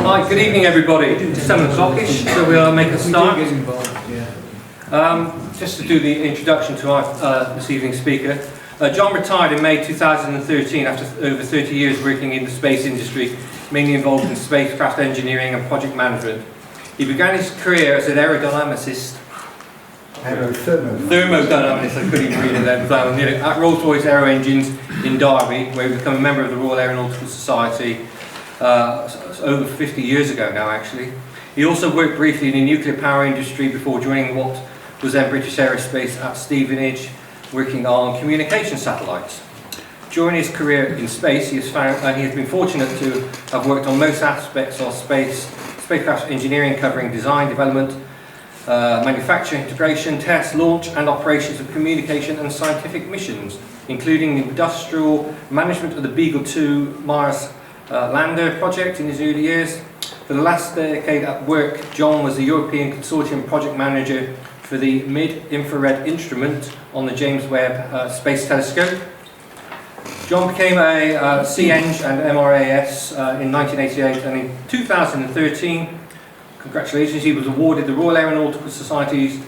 Hi, good evening everybody. It's 7 o'clock-ish, so we'll make a start. Just to do the introduction to our this evening's speaker. John retired in May 2013 after over 30 years working in the space industry, mainly involved in spacecraft engineering and project management. He began his career as an aerodynamicist. Thermodynamicist, I couldn't even read it then, at Rolls-Royce Aero Engines in Derby, where he became a member of the Royal Aeronautical Society over 50 years ago now actually. He also worked briefly in the nuclear power industry before joining what was then British Aerospace at Stevenage, working on communication satellites. During his career in space, he has been fortunate to have worked on most aspects of spacecraft engineering, covering design, development, manufacture, integration, test, launch and operations of communication and scientific missions, including the industrial management of the Beagle 2 Mars lander project in his early years. For the last decade at work, John was the European Consortium project manager for the mid-infrared instrument on the James Webb Space Telescope. John became a C-Eng and MRAS in 1988, and in 2013, congratulations, he was awarded the Royal Aeronautical Society's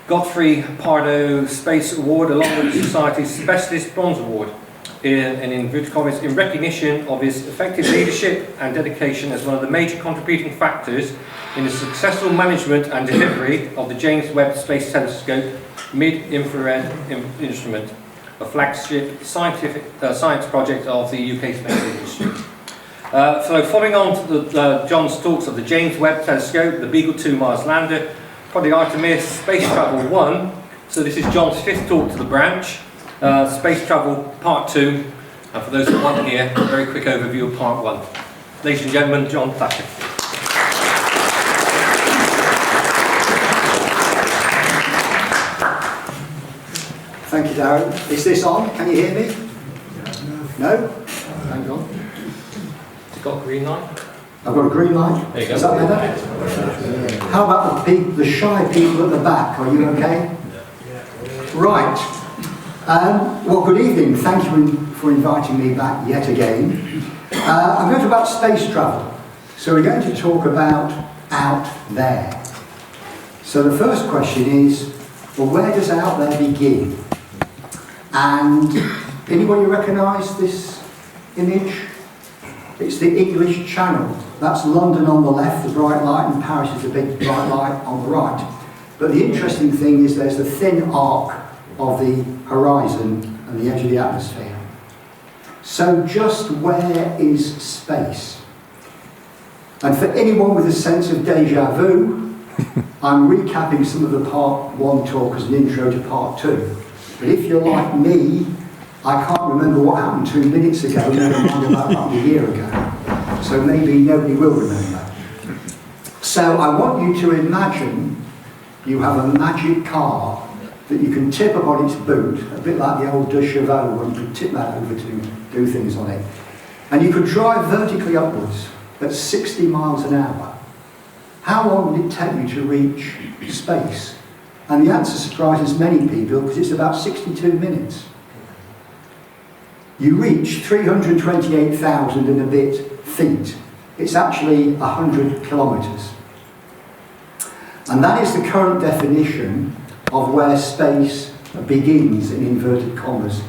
Godfrey Pardo Space Award, along with the Society's Specialist Bronze Award, in recognition of his effective leadership and dedication as one of the major contributing factors in the successful management and delivery of the James Webb Space Telescope mid-infrared instrument, a flagship science project of the UK space industry. So following on to John's talks of the James Webb Telescope, the Beagle 2 Mars lander, Project Artemis, Space Travel 1, so this is John's 5th talk to the branch, Space Travel Part 2, and for those that want to hear, a very quick overview of Part 1. Ladies and gentlemen, John Thatcher. Thank you, Darren. Is this on? Can you hear me? No? Hang on. It's got a green light. I've got a green light. There you go. Is that better? How about the shy people at the back? Are you okay? Right. Well, good evening. Thank you for inviting me back yet again. I'm going to talk about space travel. So we're going to talk about out there. So the first question is, well, where does out there begin? And anybody recognise this image? It's the English Channel. That's London on the left, the bright light, and Paris is the big bright light on the right. But the interesting thing is there's the thin arc of the horizon and the edge of the atmosphere. So just where is space? And for anyone with a sense of deja vu, I'm recapping some of the Part 1 talk as an intro to Part 2. But if you're like me, I can't remember what happened 2 minutes ago, never mind about a year ago. So maybe nobody will remember. So I want you to imagine you have a magic car that you can tip up on its boot, a bit like the old De Chevaux when you could tip that over to do things on it. And you could drive vertically upwards at 60 miles an hour. How long would it take you to reach space? And the answer surprises many people because it's about 62 minutes. You reach 328,000 and a bit feet. It's actually 100 kilometres. And that is the current definition of where space begins, in inverted commas,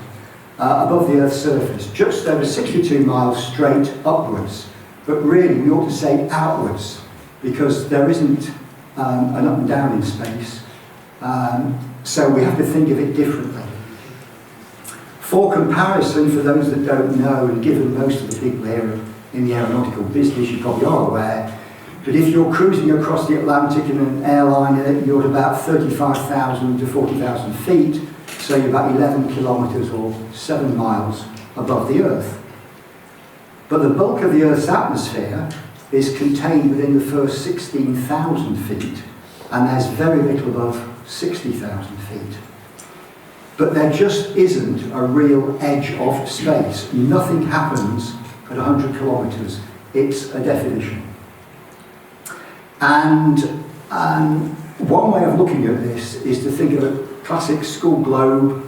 above the Earth's surface, just over 62 miles straight upwards. But really, we ought to say outwards, because there isn't an up and down in space. So we have to think of it differently. For comparison, for those that don't know, and given most of the people here in the aeronautical business, you probably are aware, but if you're cruising across the Atlantic in an airliner, you're at about 35,000 to 40,000 feet, so you're about 11 kilometres or 7 miles above the Earth. But the bulk of the Earth's atmosphere is contained within the first 16,000 feet, and there's very little above 60,000 feet. But there just isn't a real edge of space. Nothing happens at 100 kilometres. It's a definition. And one way of looking at this is to think of a classic school globe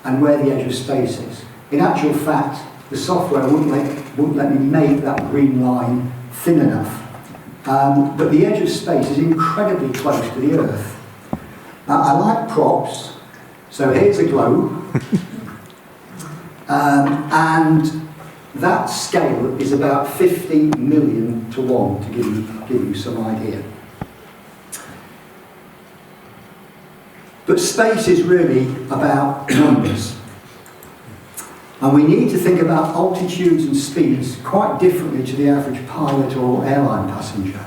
and where the edge of space is. In actual fact, the software wouldn't let me make that green line thin enough. But the edge of space is incredibly close to the Earth. I like props, so here's a globe, and that scale is about 50 million to 1, to give you some idea. But space is really about numbers. And we need to think about altitudes and speeds quite differently to the average pilot or airline passenger,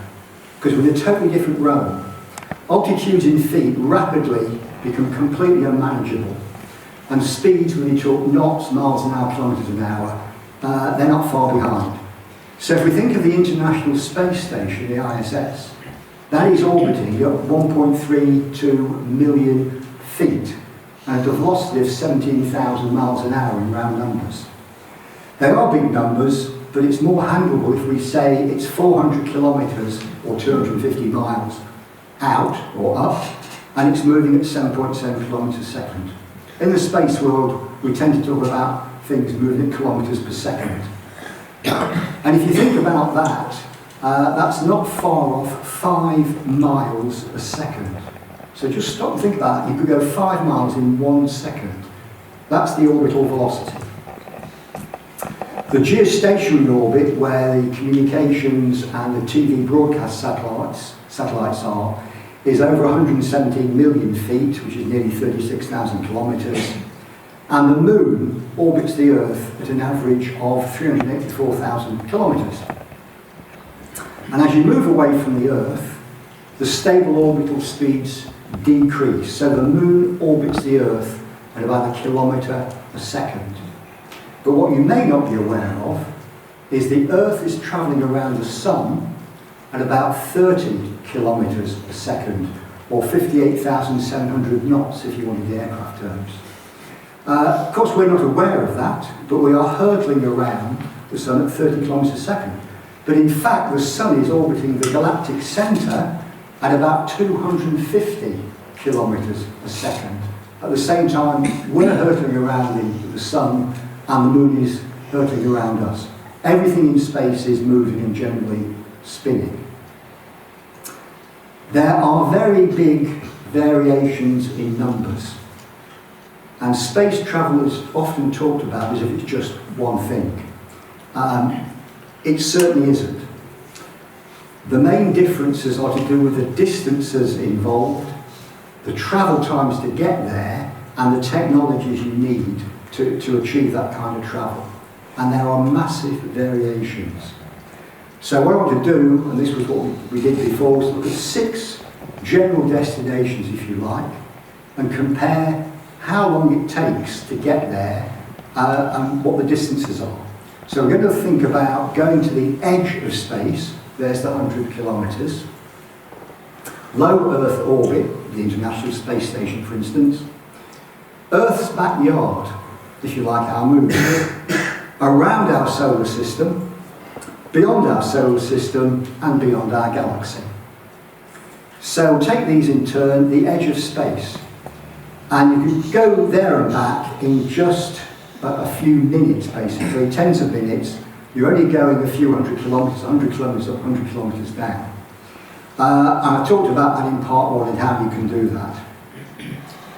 because we're in a totally different realm. Altitudes in feet rapidly become completely unmanageable, and speeds, when you talk knots, miles an hour, kilometres an hour, they're not far behind. So if we think of the International Space Station, the ISS, that is orbiting at 1.32 million feet and at a velocity of 17,000 miles an hour in round numbers. They are big numbers, but it's more handleable if we say it's 400 kilometres or 250 miles out or up, and it's moving at 7.7 kilometres a second. In the space world, we tend to talk about things moving at kilometres per second. And if you think about that, that's not far off 5 miles a second. So just stop and think about that. You could go 5 miles in 1 second. That's the orbital velocity. The geostationary orbit, where the communications and the TV broadcast satellites are, is over 117 million feet, which is nearly 36,000 kilometres. And the Moon orbits the Earth at an average of 384,000 kilometres. And as you move away from the Earth, the stable orbital speeds decrease. So the Moon orbits the Earth at about 1 kilometre a second. But what you may not be aware of is the Earth is travelling around the Sun at about 30 kilometres a second, or 58,700 knots if you wanted the aircraft terms. Of course, we're not aware of that, but we are hurtling around the Sun at 30 kilometres a second. But in fact, the Sun is orbiting the galactic centre at about 250 kilometres a second. At the same time, we're hurtling around the Sun, and the Moon is hurtling around us. Everything in space is moving and generally spinning. There are very big variations in numbers, and space travel is often talked about as if it's just one thing. It certainly isn't. The main differences are to do with the distances involved, the travel times to get there, and the technologies you need to achieve that kind of travel. And there are massive variations. So what I want to do, and this was what we did before, was look at 6 general destinations, if you like, and compare how long it takes to get there and what the distances are. So we're going to think about going to the edge of space. There's the 100 kilometres. Low Earth orbit, the International Space Station, for instance. Earth's backyard, if you like, our moon. Around our solar system, beyond our solar system, and beyond our galaxy. So take these in turn, the edge of space. And you can go there and back in just a few minutes, basically, tens of minutes. You're only going a few hundred kilometres, 100 kilometres up, 100 kilometres down. And I talked about that in part 1 and how you can do that.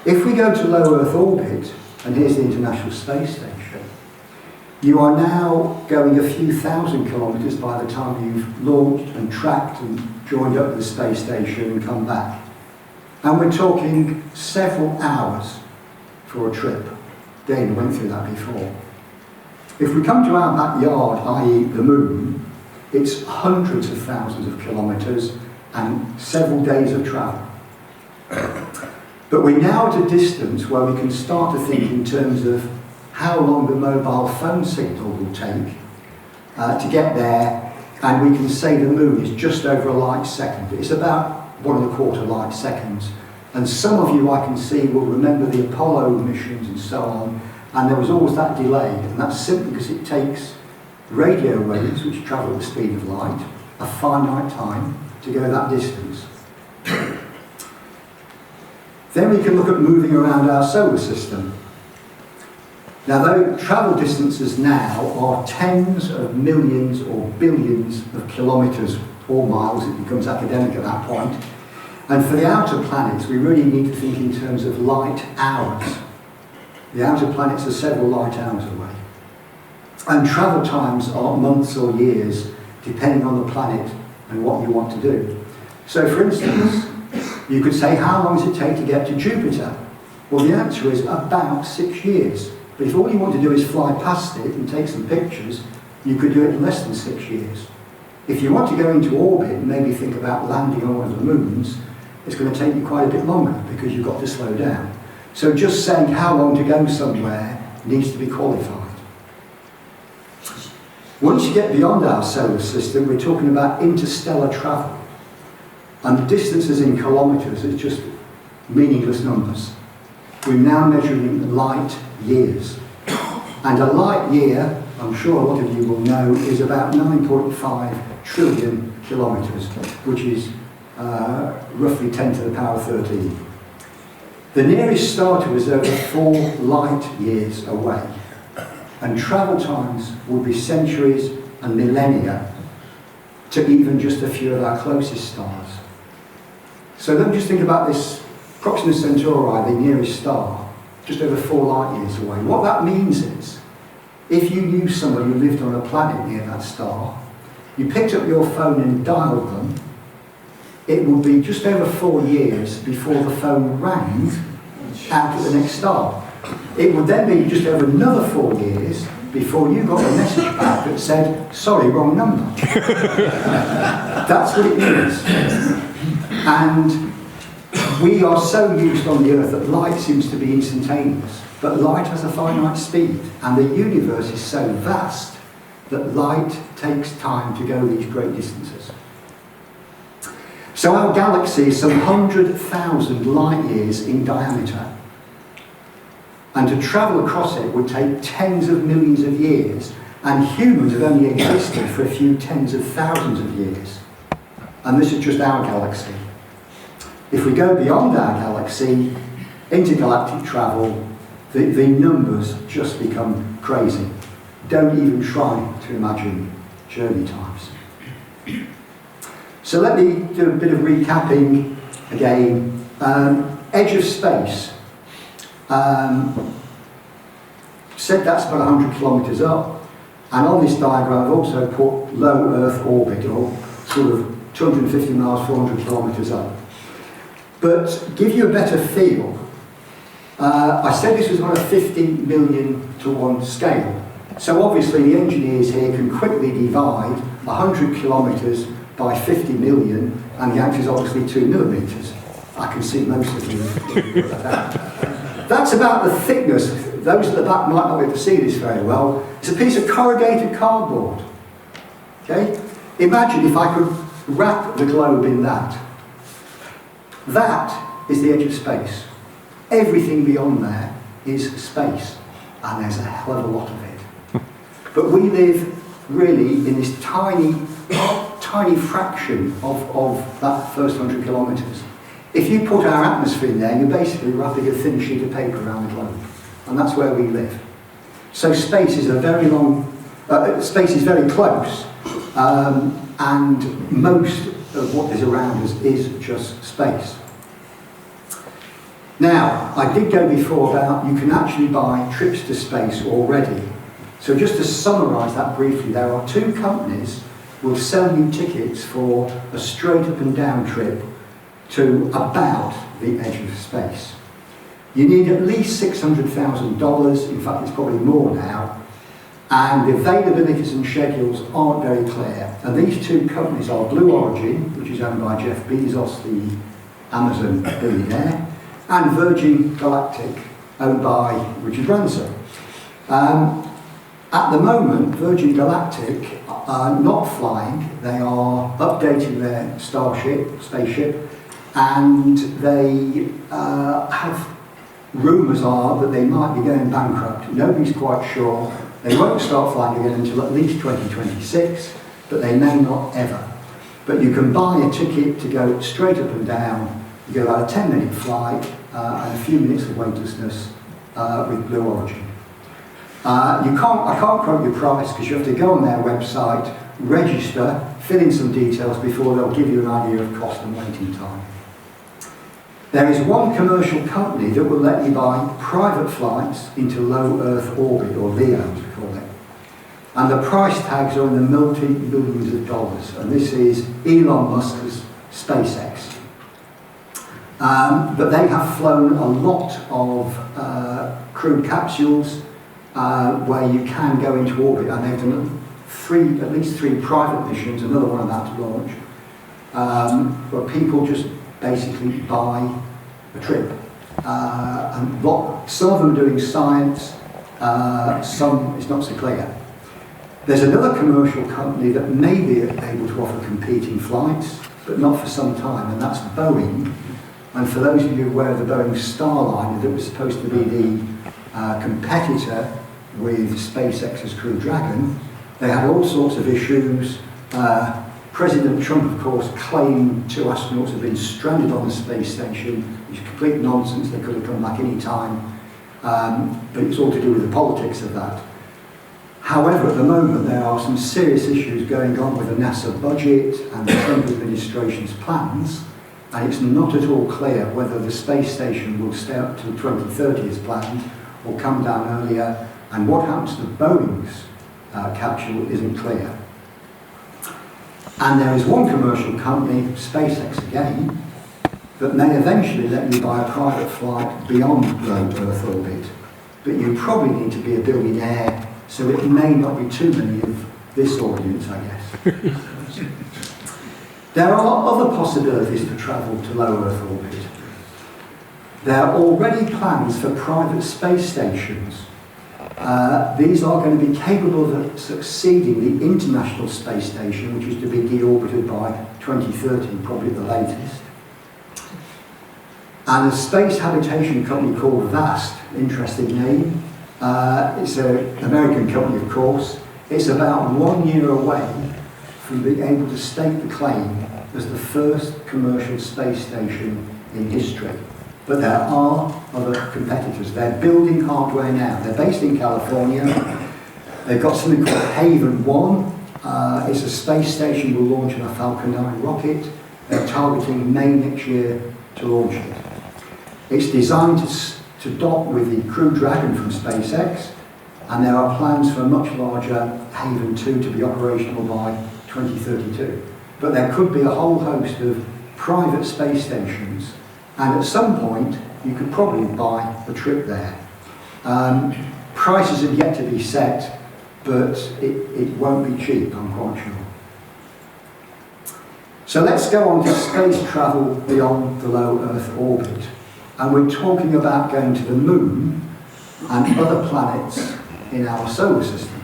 If we go to low Earth orbit, and here's the International Space Station, you are now going a few thousand kilometres by the time you've launched and tracked and joined up with the space station and come back. And we're talking several hours for a trip. Dana went through that before. If we come to our backyard, i.e. the Moon, it's hundreds of thousands of kilometres and several days of travel. But we're now at a distance where we can start to think in terms of how long the mobile phone signal will take to get there, and we can say the Moon is just over a light second. It's about 1 1/4 light seconds. And some of you, I can see, will remember the Apollo missions and so on, and there was always that delay, and that's simply because it takes radio waves, which travel at the speed of light, a finite time to go that distance. Then we can look at moving around our solar system. Now, though travel distances now are tens of millions or billions of kilometres or miles, it becomes academic at that point. And for the outer planets, we really need to think in terms of light hours. The outer planets are several light hours away. And travel times are months or years, depending on the planet and what you want to do. So, for instance, you could say, how long does it take to get to Jupiter? Well, the answer is about 6 years. But if all you want to do is fly past it and take some pictures, you could do it in less than 6 years. If you want to go into orbit and maybe think about landing on one of the moons, it's going to take you quite a bit longer because you've got to slow down. So just saying how long to go somewhere needs to be qualified. Once you get beyond our solar system, we're talking about interstellar travel. And the distances in kilometres is just meaningless numbers. We're now measuring in light years. And a light year, I'm sure a lot of you will know, is about 9.5 trillion kilometres, which is roughly 10 to the power 13. The nearest star to us is over 4 light years away. And travel times will be centuries and millennia to even just a few of our closest stars. So let me just think about this Proxima Centauri, the nearest star, just over 4 light years away. What that means is, if you knew somebody who lived on a planet near that star, you picked up your phone and dialed them, it would be just over 4 years before the phone rang out at the next star. It would then be just over another 4 years before you got a message back that said, sorry, wrong number. That's what it means. And we are so used on the Earth that light seems to be instantaneous. But light has a finite speed, and the universe is so vast that light takes time to go these great distances. So our galaxy is some 100,000 light years in diameter. And to travel across it would take tens of millions of years, and humans have only existed for a few tens of thousands of years. And this is just our galaxy. If we go beyond our galaxy, intergalactic travel, the numbers just become crazy. Don't even try to imagine journey times. So let me do a bit of recapping again. Edge of space. Said that's about 100 kilometres up, and on this diagram I've also put low Earth orbit, or sort of 250 miles, 400 kilometres up. But give you a better feel, I said this was on a 50 million to 1 scale. So obviously the engineers here can quickly divide 100 kilometres by 50 million, and the answer is obviously 2 millimetres. I can see most of you. That's about the thickness. Those at the back might not be able to see this very well. It's a piece of corrugated cardboard. Okay? Imagine if I could wrap the globe in that. That is the edge of space. Everything beyond there is space, and there's a hell of a lot of it. But we live really in this tiny fraction of that first 100 kilometres. If you put our atmosphere in there, you're basically wrapping a thin sheet of paper around the globe, and that's where we live. So space is space is very close, and most of what is around us is just space. Now, I did go before about you can actually buy trips to space already. So just to summarise that briefly, there are 2 companies will sell you tickets for a straight up and down trip to about the edge of space. You need at least $600,000, in fact it's probably more now, and the availabilities and schedules aren't very clear. And these 2 companies are Blue Origin, which is owned by Jeff Bezos, the Amazon billionaire, and Virgin Galactic, owned by Richard Branson. At the moment, Virgin Galactic are not flying. They are updating their spaceship, and they have rumours are that they might be going bankrupt. Nobody's quite sure. They won't start flying again until at least 2026, but they may not ever. But you can buy a ticket to go straight up and down. You get about a 10-minute flight and a few minutes of weightlessness with Blue Origin. I can't quote your price because you have to go on their website, register, fill in some details before they'll give you an idea of cost and waiting time. There is one commercial company that will let you buy private flights into low Earth orbit, or LEO as we call it. And the price tags are in the multi-millions of dollars. And this is Elon Musk's SpaceX. But they have flown a lot of crewed capsules where you can go into orbit. And they've done at least three private missions, another one about to launch, where people just basically buy a trip. And some of them are doing science, some it's not so clear. There's another commercial company that may be able to offer competing flights, but not for some time, and that's Boeing. And for those of you aware of the Boeing Starliner that was supposed to be the competitor with SpaceX's Crew Dragon, they had all sorts of issues. President Trump, of course, claimed 2 astronauts had been stranded on the space station, which is complete nonsense. They could have come back any time, but it's all to do with the politics of that. However, at the moment, there are some serious issues going on with the NASA budget and the Trump administration's plans, and it's not at all clear whether the space station will stay up till 2030 as planned or come down earlier, and what happens to Boeing's capsule isn't clear. And there is one commercial company, SpaceX again, that may eventually let you buy a private flight beyond low Earth orbit, but you probably need to be a billionaire, so it may not be too many of this audience, I guess. There are other possibilities to travel to low Earth orbit. There are already plans for private space stations. These are going to be capable of succeeding the International Space Station, which is to be deorbited by 2030, probably the latest. And a space habitation company called VAST, interesting name. It's an American company, of course. It's about 1 year away from being able to stake the claim as the first commercial space station in history. But there are other competitors. They're building hardware now. They're based in California. They've got something called Haven 1. It's a space station will launch on a Falcon 9 rocket. They're targeting May next year to launch it. It's designed to dock with the Crew Dragon from SpaceX, and there are plans for a much larger Haven 2 to be operational by 2032. But there could be a whole host of private space stations, and at some point you could probably buy the trip there. Prices have yet to be set, but it won't be cheap, I'm quite sure. So let's go on to space travel beyond the low Earth orbit. And we're talking about going to the moon and other planets in our solar system.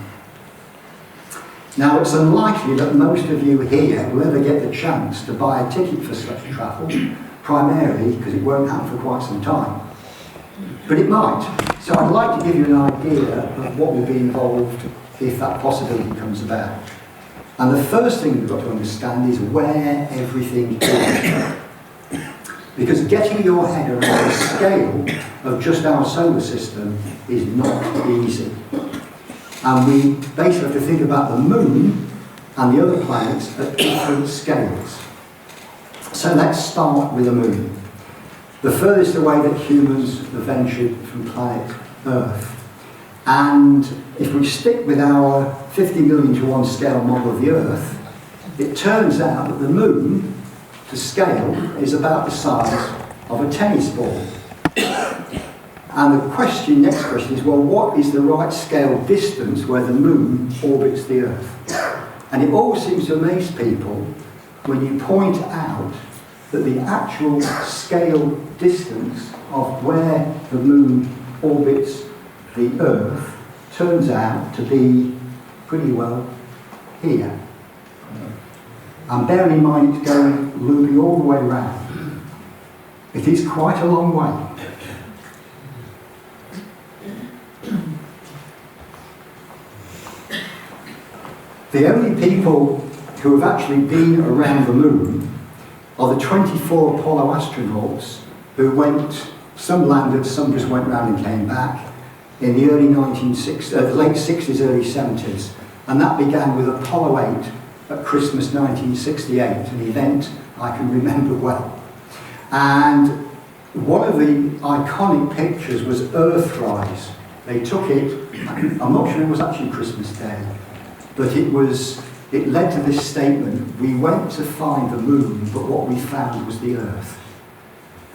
Now, it's unlikely that most of you here will ever get the chance to buy a ticket for such travel, primarily because it won't happen for quite some time. But it might. So I'd like to give you an idea of what will be involved if that possibility comes about. And the first thing we've got to understand is where everything is. Because getting your head around the scale of just our solar system is not easy. And we basically have to think about the moon and the other planets at different scales. So let's start with the moon. The furthest away that humans have ventured from planet Earth. And if we stick with our 50 million to 1 scale model of the Earth, it turns out that the moon, to scale, is about the size of a tennis ball. And the next question is, well, what is the right scale distance where the moon orbits the Earth? And it always seems to amaze people when you point out that the actual scale distance of where the moon orbits the Earth turns out to be pretty well here. And bearing in mind it's going looping all the way around. It is quite a long way. The only people who have actually been around the moon are the 24 Apollo astronauts who went, some landed, some just went round and came back. in the early 1960s, the late 60s, early 70s. And that began with Apollo 8 at Christmas 1968, an event I can remember well. And one of the iconic pictures was Earthrise. They took it, I'm not sure it was actually Christmas Day, but it led to this statement: we went to find the moon, but what we found was the Earth.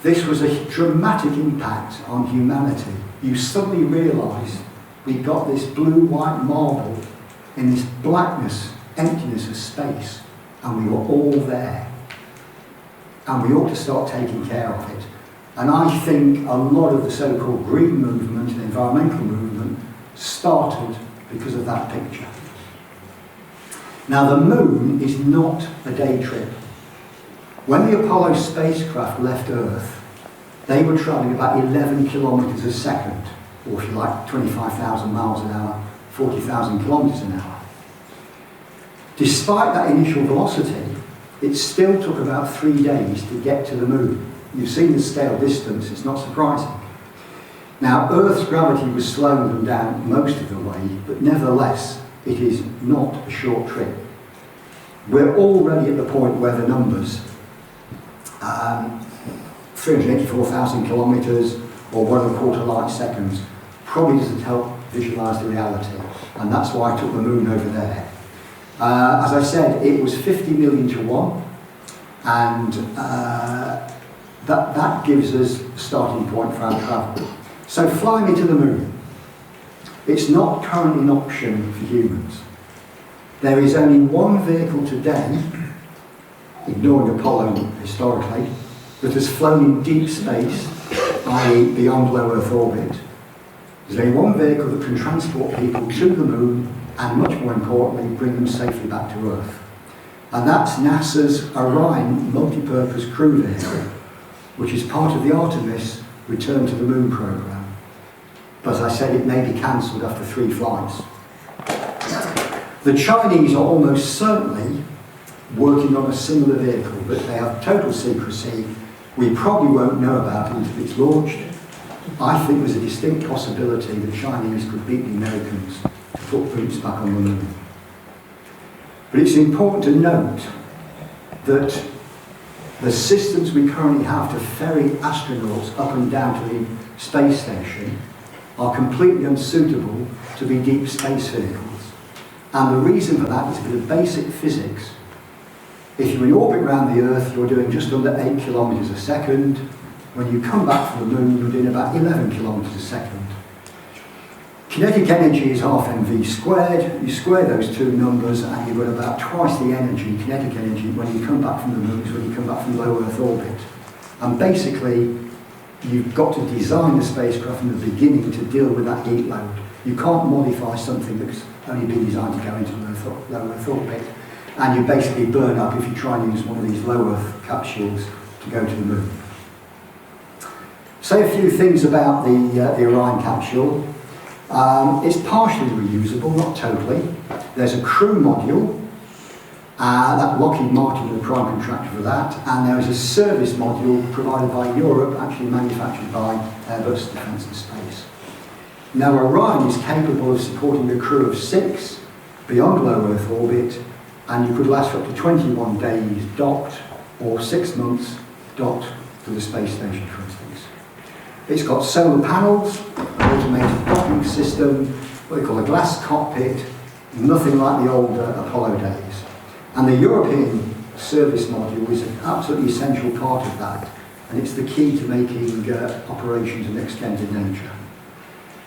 This was a dramatic impact on humanity. You suddenly realise we got this blue-white marble in this blackness, emptiness of space, and we were all there. And we ought to start taking care of it. And I think a lot of the so-called green movement and environmental movement started because of that picture. Now, the moon is not a day trip. When the Apollo spacecraft left Earth, they were travelling about 11 kilometres a second, or if you like, 25,000 miles an hour, 40,000 kilometres an hour. Despite that initial velocity, it still took about 3 days to get to the moon. You've seen the scale distance, it's not surprising. Now, Earth's gravity was slowing them down most of the way, but nevertheless, it is not a short trip. We're already at the point where the numbers, 384,000 kilometres or 1¼ light seconds, probably doesn't help visualise the reality, and that's why I took the moon over there. As I said, it was 50 million to 1, and that gives us a starting point for our travel. So fly me to the moon. It's not currently an option for humans. There is only one vehicle today, ignoring Apollo historically, that has flown in deep space, i.e. beyond low Earth orbit. There's only one vehicle that can transport people to the moon and, much more importantly, bring them safely back to Earth. And that's NASA's Orion multi-purpose crew vehicle, which is part of the Artemis Return to the Moon program. But as I said, it may be cancelled after 3 flights. The Chinese are almost certainly working on a similar vehicle, but they have total secrecy. We probably won't know about it until it's launched. I think there's a distinct possibility the Chinese could beat the Americans to put boots back on the moon. But it's important to note that the systems we currently have to ferry astronauts up and down to the space station are completely unsuitable to be deep space vehicles. And the reason for that is a bit of basic physics. If you're in orbit around the Earth, you're doing just under 8 kilometres a second. When you come back from the moon, you're doing about 11 kilometres a second. Kinetic energy is half mv squared. You square those two numbers and you've got about twice the energy, kinetic energy, when you come back from the moon as when you come back from low Earth orbit. And basically, you've got to design the spacecraft from the beginning to deal with that heat load. You can't modify something that's only been designed to go into low Earth orbit. And you basically burn up if you try and use one of these low Earth capsules to go to the moon. Say a few things about the Orion capsule. It's partially reusable, not totally. There's a crew module, that Lockheed Martin are the prime contractor for that, and there is a service module provided by Europe, actually manufactured by Airbus Defence and Space. Now, Orion is capable of supporting a crew of 6 beyond low Earth orbit, and you could last for up to 21 days docked, or 6 months docked to the space station, for instance. It's got solar panels, an automated docking system, what they call a glass cockpit, nothing like the old Apollo days. And the European service module is an absolutely essential part of that, and it's the key to making operations an extended nature.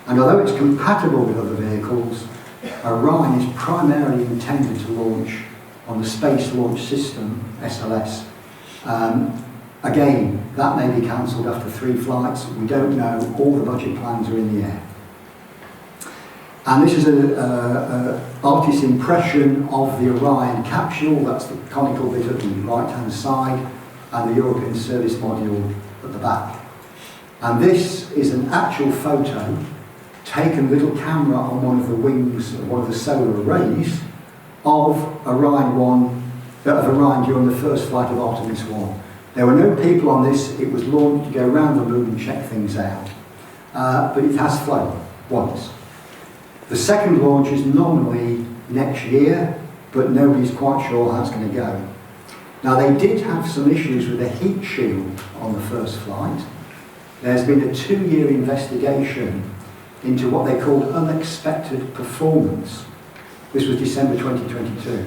And although it's compatible with other vehicles, Orion is primarily intended to launch on the Space Launch System, SLS. Again, that may be cancelled after 3 flights. We don't know. All the budget plans are in the air. And this is an artist's impression of the Orion capsule. That's the conical bit at the right-hand side, and the European service module at the back. And this is an actual photo taken with a little camera on one of the wings of one of the solar arrays of Orion during the first flight of Artemis 1. There were no people on this. It was launched to go around the moon and check things out. But it has flown. once. The second launch is nominally next year, but nobody's quite sure how it's going to go. Now, they did have some issues with the heat shield on the first flight. There's been a 2-year investigation into what they called unexpected performance. This was December 2022.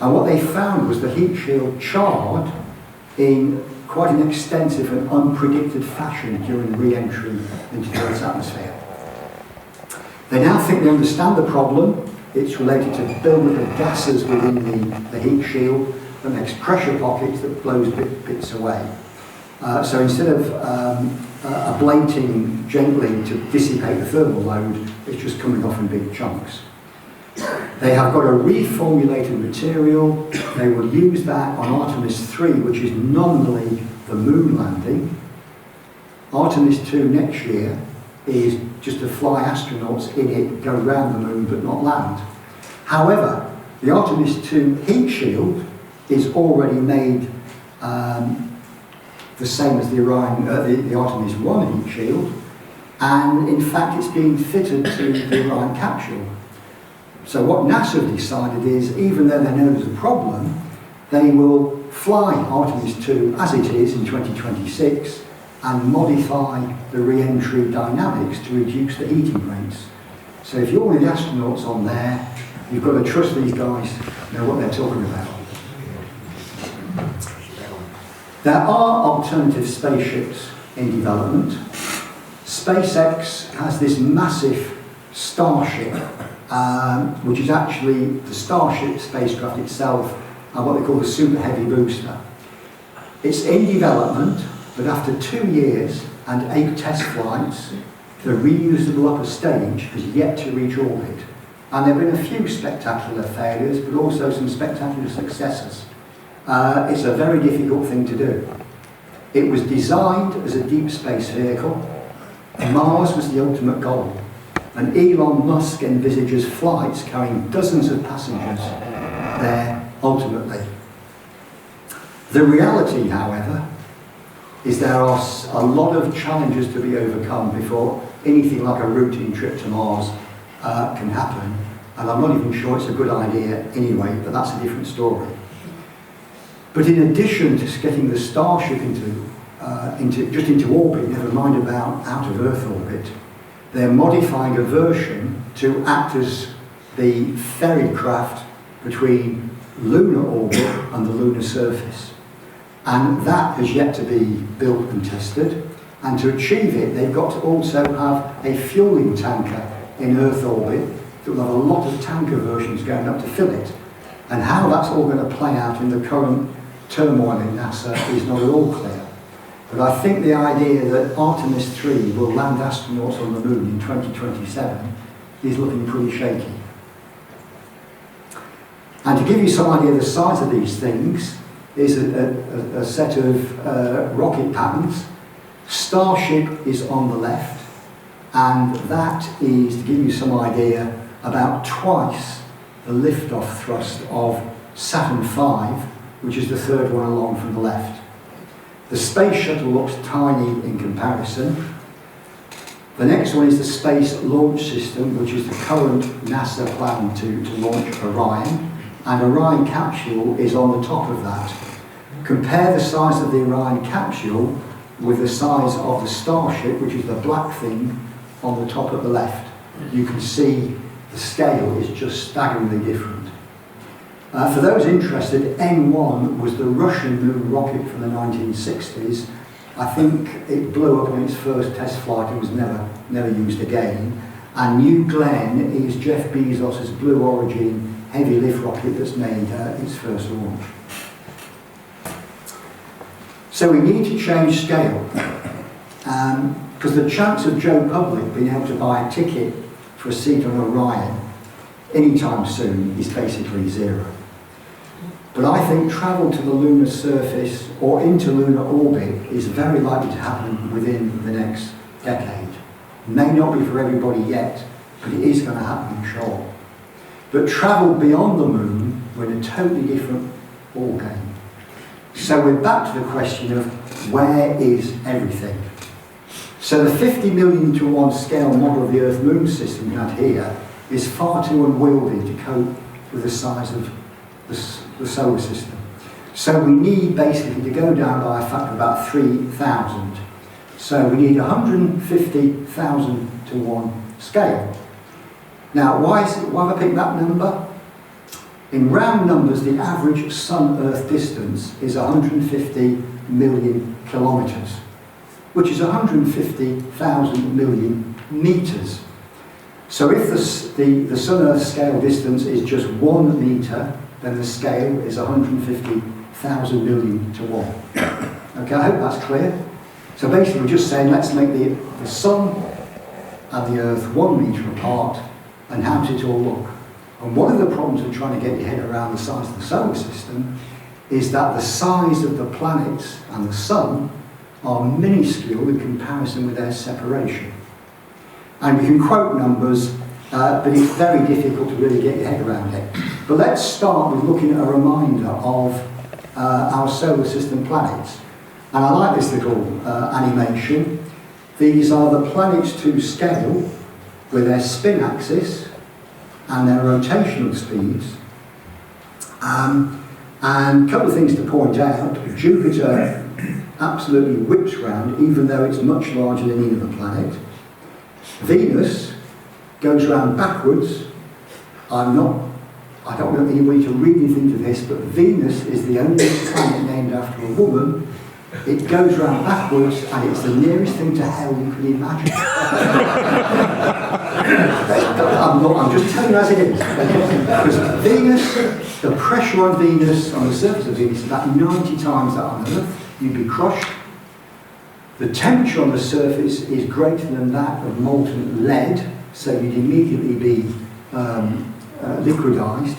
And what they found was the heat shield charred in quite an extensive and unpredicted fashion during re-entry into the Earth's atmosphere. They now think they understand the problem. It's related to buildup of gases within the heat shield that makes pressure pockets that blows bits away. So instead of ablating gently to dissipate the thermal load, it's just coming off in big chunks. They have got a reformulated material. They will use that on Artemis 3, which is nominally the moon landing. Artemis 2 next year is just to fly astronauts in it, go around the moon but not land. However, the Artemis 2 heat shield is already made the same as the Artemis 1 heat shield, and in fact it's being fitted to the Orion capsule. So what NASA have decided is, even though they know there's a problem, they will fly Artemis 2 as it is in 2026 and modify the re-entry dynamics to reduce the heating rates. So if you're one of the astronauts on there, you've got to trust these guys know what they're talking about. There are alternative spaceships in development. SpaceX has this massive Starship, which is actually the Starship spacecraft itself and what they call the Super Heavy Booster. It's in development, but after 2 years and 8 test flights, the reusable upper stage has yet to reach orbit. And there have been a few spectacular failures, but also some spectacular successes. It's a very difficult thing to do. It was designed as a deep space vehicle. Mars was the ultimate goal. And Elon Musk envisages flights carrying dozens of passengers there ultimately. The reality, however, is there are a lot of challenges to be overcome before anything like a routine trip to Mars can happen. And I'm not even sure it's a good idea anyway, but that's a different story. But in addition to getting the Starship into orbit, never mind about out of Earth orbit, they're modifying a version to act as the ferry craft between lunar orbit and the lunar surface. And that has yet to be built and tested. And to achieve it, they've got to also have a fueling tanker in Earth orbit that will have a lot of tanker versions going up to fill it. And how that's all going to play out in the current turmoil in NASA is not at all clear. But I think the idea that Artemis 3 will land astronauts on the moon in 2027 is looking pretty shaky. And to give you some idea of the size of these things, is a set of rocket patterns. Starship is on the left, and that is, to give you some idea, about twice the liftoff thrust of Saturn V, which is the third one along from the left. The space shuttle looks tiny in comparison. The next one is the Space Launch System, which is the current NASA plan to launch Orion, and Orion capsule is on the top of that. Compare the size of the Orion capsule with the size of the Starship, which is the black thing on the top of the left. You can see the scale is just staggeringly different. For those interested, N1 was the Russian moon rocket from the 1960s. I think it blew up on its first test flight and was never used again. And New Glenn is Jeff Bezos' Blue Origin heavy lift rocket that's made its first launch. So we need to change scale, because the chance of Joe Public being able to buy a ticket for a seat on Orion anytime soon is basically zero. But I think travel to the lunar surface or into lunar orbit is very likely to happen within the next decade. May not be for everybody yet, but it is going to happen, I'm sure. But travel beyond the moon, we're in a totally different ballgame. So we're back to the question of where is everything? So the 50 million to 1 scale model of the Earth-Moon system we had here is far too unwieldy to cope with the size of the solar system. So we need basically to go down by a factor of about 3,000. So we need 150,000 to 1 scale. Now, why have I picked that number? In round numbers, the average Sun-Earth distance is 150 million kilometres, which is 150,000 million metres. So if the Sun-Earth scale distance is just 1 metre, then the scale is 150,000 million to 1. Okay, I hope that's clear. So basically we're just saying let's make the Sun and the Earth 1 metre apart, and how does it all look? And one of the problems with trying to get your head around the size of the solar system is that the size of the planets and the Sun are minuscule in comparison with their separation. And you can quote numbers, but it's very difficult to really get your head around it. But let's start with looking at a reminder of our solar system planets. And I like this little animation. These are the planets to scale with their spin axis and their rotational speeds. And a couple of things to point out. Jupiter absolutely whips round, even though it's much larger than any other planet. Venus goes round backwards. I don't want anybody to read anything to this, but Venus is the only planet named after a woman. It goes round backwards, and it's the nearest thing to hell you can imagine. I'm just telling you as it is. Because Venus, the pressure on Venus, on the surface of Venus, is about 90 times that on Earth. You'd be crushed. The temperature on the surface is greater than that of molten lead, so you'd immediately be liquidized.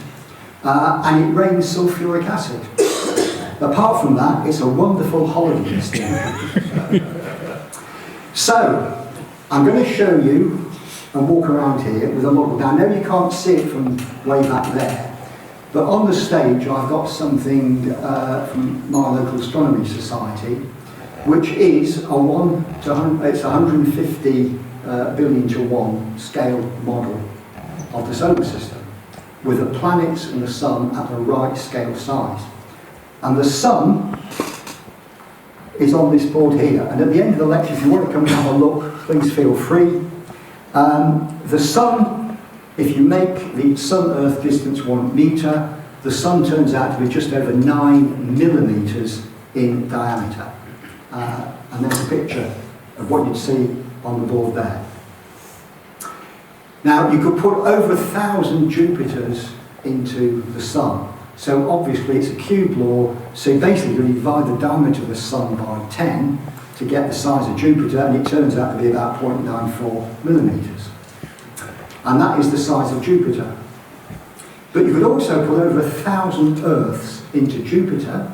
And it rains sulfuric acid. Apart from that, it's a wonderful holiday destination. So, I'm going to show you and walk around here with a model. Now, I know you can't see it from way back there, but on the stage I've got something from my local astronomy society, which is it's 150 billion to 1 scale model of the solar system, with the planets and the Sun at the right scale size. And the Sun is on this board here. And at the end of the lecture, if you want to come and have a look, please feel free. The Sun, if you make the Sun-Earth distance 1 metre, the Sun turns out to be just over 9 millimetres in diameter. And there's a picture of what you'd see on the board there. Now, you could put over 1,000 Jupiters into the Sun. So obviously it's a cube law, so basically you divide the diameter of the Sun by 10 to get the size of Jupiter, and it turns out to be about 0.94 millimetres. And that is the size of Jupiter. But you could also put over 1,000 Earths into Jupiter,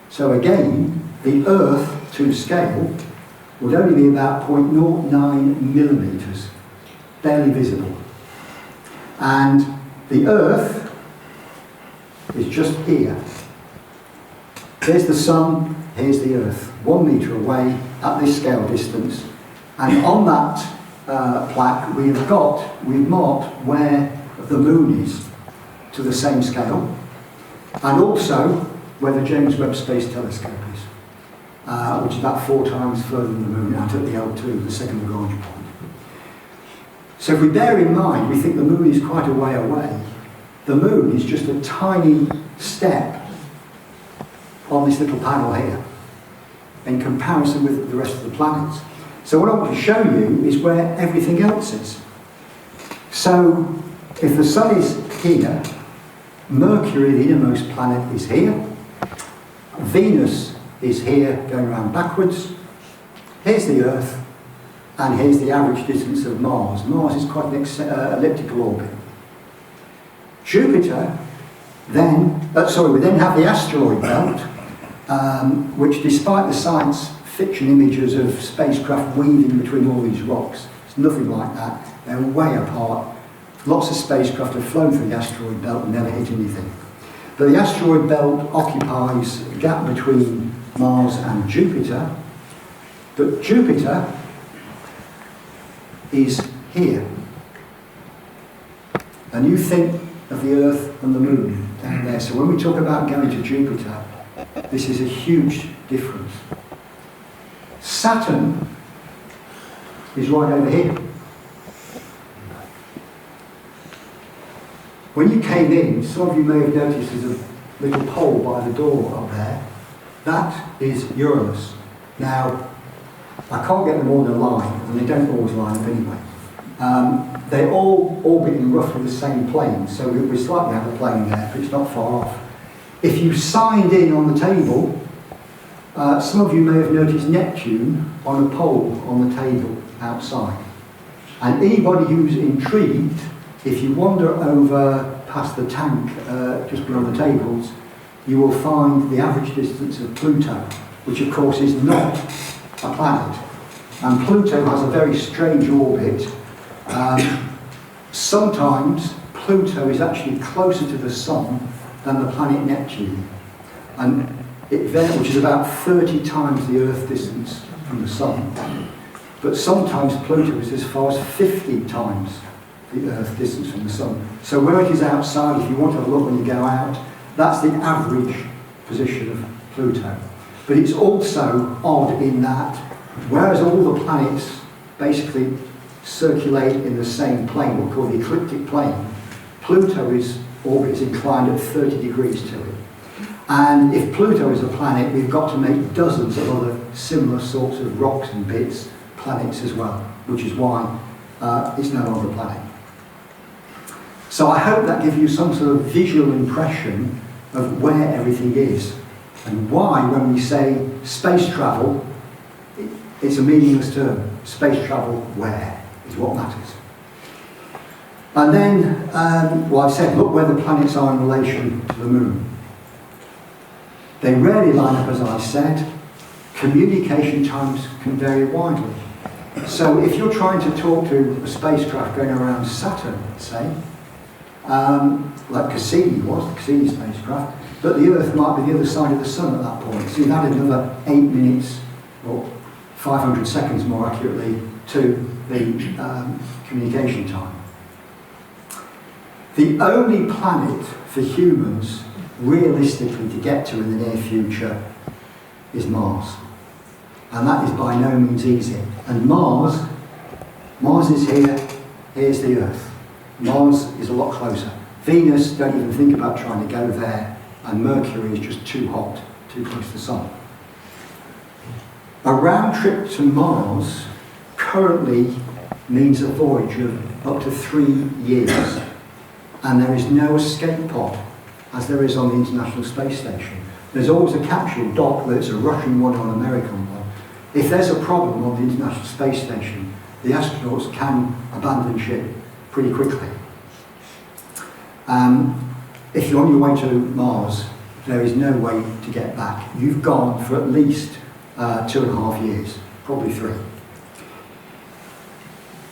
so again, the Earth to scale would only be about 0.09 millimetres, barely visible. And the Earth is just here. Here's the Sun, here's the Earth, 1 metre away at this scale distance. And on that plaque we've marked where the Moon is to the same scale, and also where the James Webb Space Telescope is, which is about 4 times further than the Moon, out at the L2, the second Lagrange point. So if we bear in mind, we think the Moon is quite a way away. The Moon is just a tiny step on this little panel here in comparison with the rest of the planets. So what I want to show you is where everything else is. So if the Sun is here, Mercury, the innermost planet, is here. Venus is here going around backwards. Here's the Earth, and here's the average distance of Mars. Mars is quite an elliptical orbit. Jupiter, we then have the asteroid belt, which despite the science fiction images of spacecraft weaving between all these rocks, it's nothing like that. They're way apart. Lots of spacecraft have flown through the asteroid belt and never hit anything. But the asteroid belt occupies a gap between Mars and Jupiter. But Jupiter is here. And you think of the Earth and the Moon down there. So when we talk about going to Jupiter, this is a huge difference. Saturn is right over here. When you came in, some of you may have noticed there's a little pole by the door up there. That is Uranus. Now, I can't get them all in a line, and they don't always line up anyway. They all orbit in roughly the same plane, so we slightly have a plane there, but it's not far off. If you signed in on the table, some of you may have noticed Neptune on a pole on the table outside. And anybody who's intrigued, if you wander over past the tank just beyond the tables, you will find the average distance of Pluto, which of course is not a planet. And Pluto has a very strange orbit. Sometimes Pluto is actually closer to the Sun than the planet Neptune, and which is about 30 times the Earth distance from the Sun. But sometimes Pluto is as far as 50 times the Earth distance from the Sun. So where it is outside, if you want to have a look when you go out, that's the average position of Pluto. But it's also odd in that, whereas all the planets basically circulate in the same plane, what we call the ecliptic plane, Pluto's orbit is inclined at 30 degrees to it. And if Pluto is a planet, we've got to make dozens of other similar sorts of rocks and bits planets as well, which is why it's no longer a planet. So I hope that gives you some sort of visual impression of where everything is, and why when we say space travel, it's a meaningless term. Space travel where is what matters. And then, I said, look where the planets are in relation to the Moon. They rarely line up, as I said. Communication times can vary widely. So if you're trying to talk to a spacecraft going around Saturn, let's say, like Cassini was, the Cassini spacecraft, but the Earth might be the other side of the Sun at that point. So you've added another 8 minutes, or 500 seconds more accurately, to the communication time. The only planet for humans realistically to get to in the near future is Mars. And that is by no means easy. And Mars is here, here's the Earth. Mars is a lot closer. Venus, don't even think about trying to go there, and Mercury is just too hot, too close to the Sun. A round trip to Mars currently means a voyage of up to 3 years, and there is no escape pod as there is on the International Space Station. There's always a capsule dock, whether it's a Russian one or an American one. If there's a problem on the International Space Station, the astronauts can abandon ship pretty quickly. If you're on your way to Mars, there is no way to get back. You've gone for at least 2.5 years, probably 3.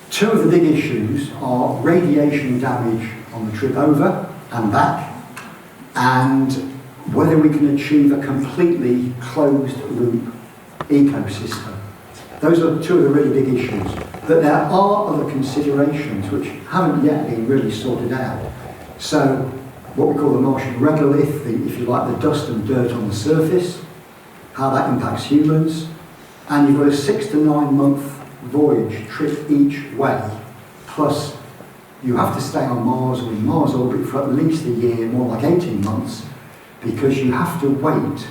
Two of the big issues are radiation damage on the trip over and back, and whether we can achieve a completely closed loop ecosystem. Those are two of the really big issues. But there are other considerations which haven't yet been really sorted out. So what we call the Martian regolith, if you like, the dust and dirt on the surface, how that impacts humans, and you've got a 6 to 9 month voyage trip each way, plus you have to stay on Mars or in Mars orbit for at least a year, more like 18 months, because you have to wait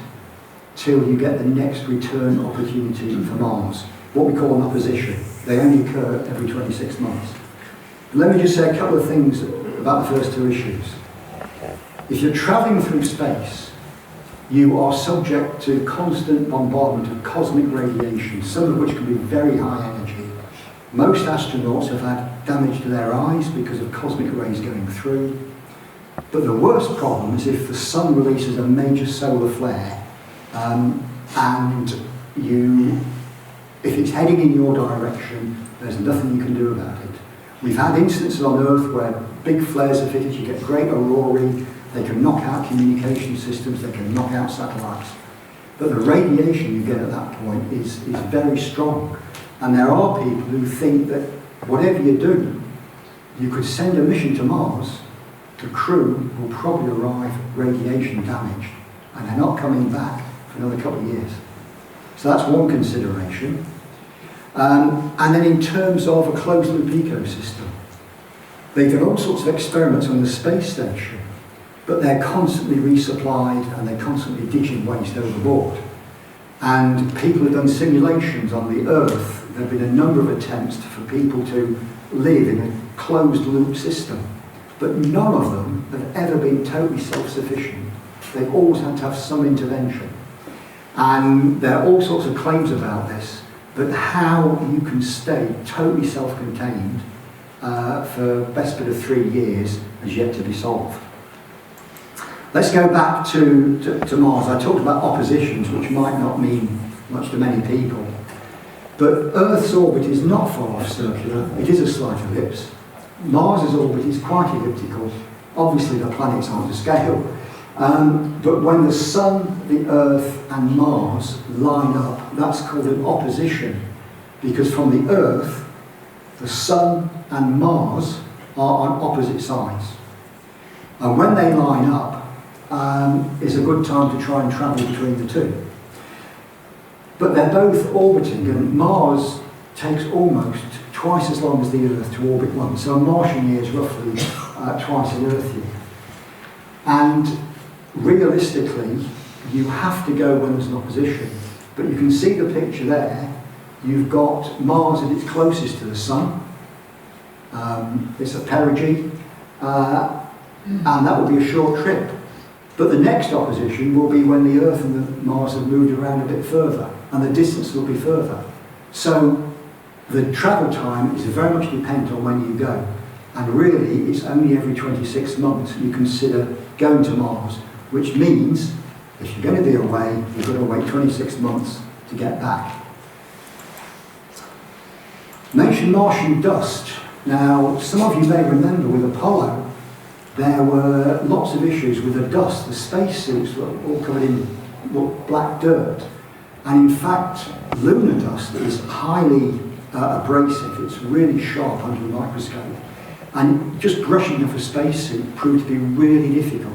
till you get the next return opportunity for Mars, what we call an opposition. They only occur every 26 months. Let me just say a couple of things about the first two issues. If you're travelling through space, you are subject to constant bombardment of cosmic radiation, some of which can be very high energy. Most astronauts have had damage to their eyes because of cosmic rays going through. But the worst problem is if the sun releases a major solar flare, and if it's heading in your direction, there's nothing you can do about it. We've had instances on Earth where big flares have hit it, you get great aurorae, they can knock out communication systems, they can knock out satellites. But the radiation you get at that point is very strong. And there are people who think that whatever you do, you could send a mission to Mars, the crew will probably arrive radiation damaged, and they're not coming back for another couple of years. So that's one consideration. And then in terms of a closed-loop ecosystem, they've done all sorts of experiments on the space station, but they're constantly resupplied and they're constantly ditching waste overboard. And people have done simulations on the Earth. There have been a number of attempts for people to live in a closed-loop system, but none of them have ever been totally self-sufficient. They've always had to have some intervention. And there are all sorts of claims about this, but how you can stay totally self-contained for the best bit of 3 years has yet to be solved. Let's go back to Mars. I talked about oppositions, which might not mean much to many people. But Earth's orbit is not far off circular. It is a slight ellipse. Mars's orbit is quite elliptical. Obviously, the planets aren't to scale. But when the Sun, the Earth, and Mars line up, that's called an opposition. Because from the Earth, the Sun and Mars are on opposite sides. And when they line up, is a good time to try and travel between the two. But they're both orbiting, and Mars takes almost twice as long as the Earth to orbit one. So a Martian year is roughly twice an Earth year. And realistically, you have to go when there's an opposition. But you can see the picture there. You've got Mars at its closest to the Sun. It's a perigee, and that will be a short trip. But the next opposition will be when the Earth and the Mars have moved around a bit further, and the distance will be further. So the travel time is very much dependent on when you go. And really, it's only every 26 months you consider going to Mars, which means if you're going to be away, you've got to wait 26 months to get back. Mention Martian dust. Now, some of you may remember with Apollo, there were lots of issues with the dust. The spacesuits were all covered in black dirt. And in fact, lunar dust is highly abrasive. It's really sharp under the microscope. And just brushing off a spacesuit proved to be really difficult.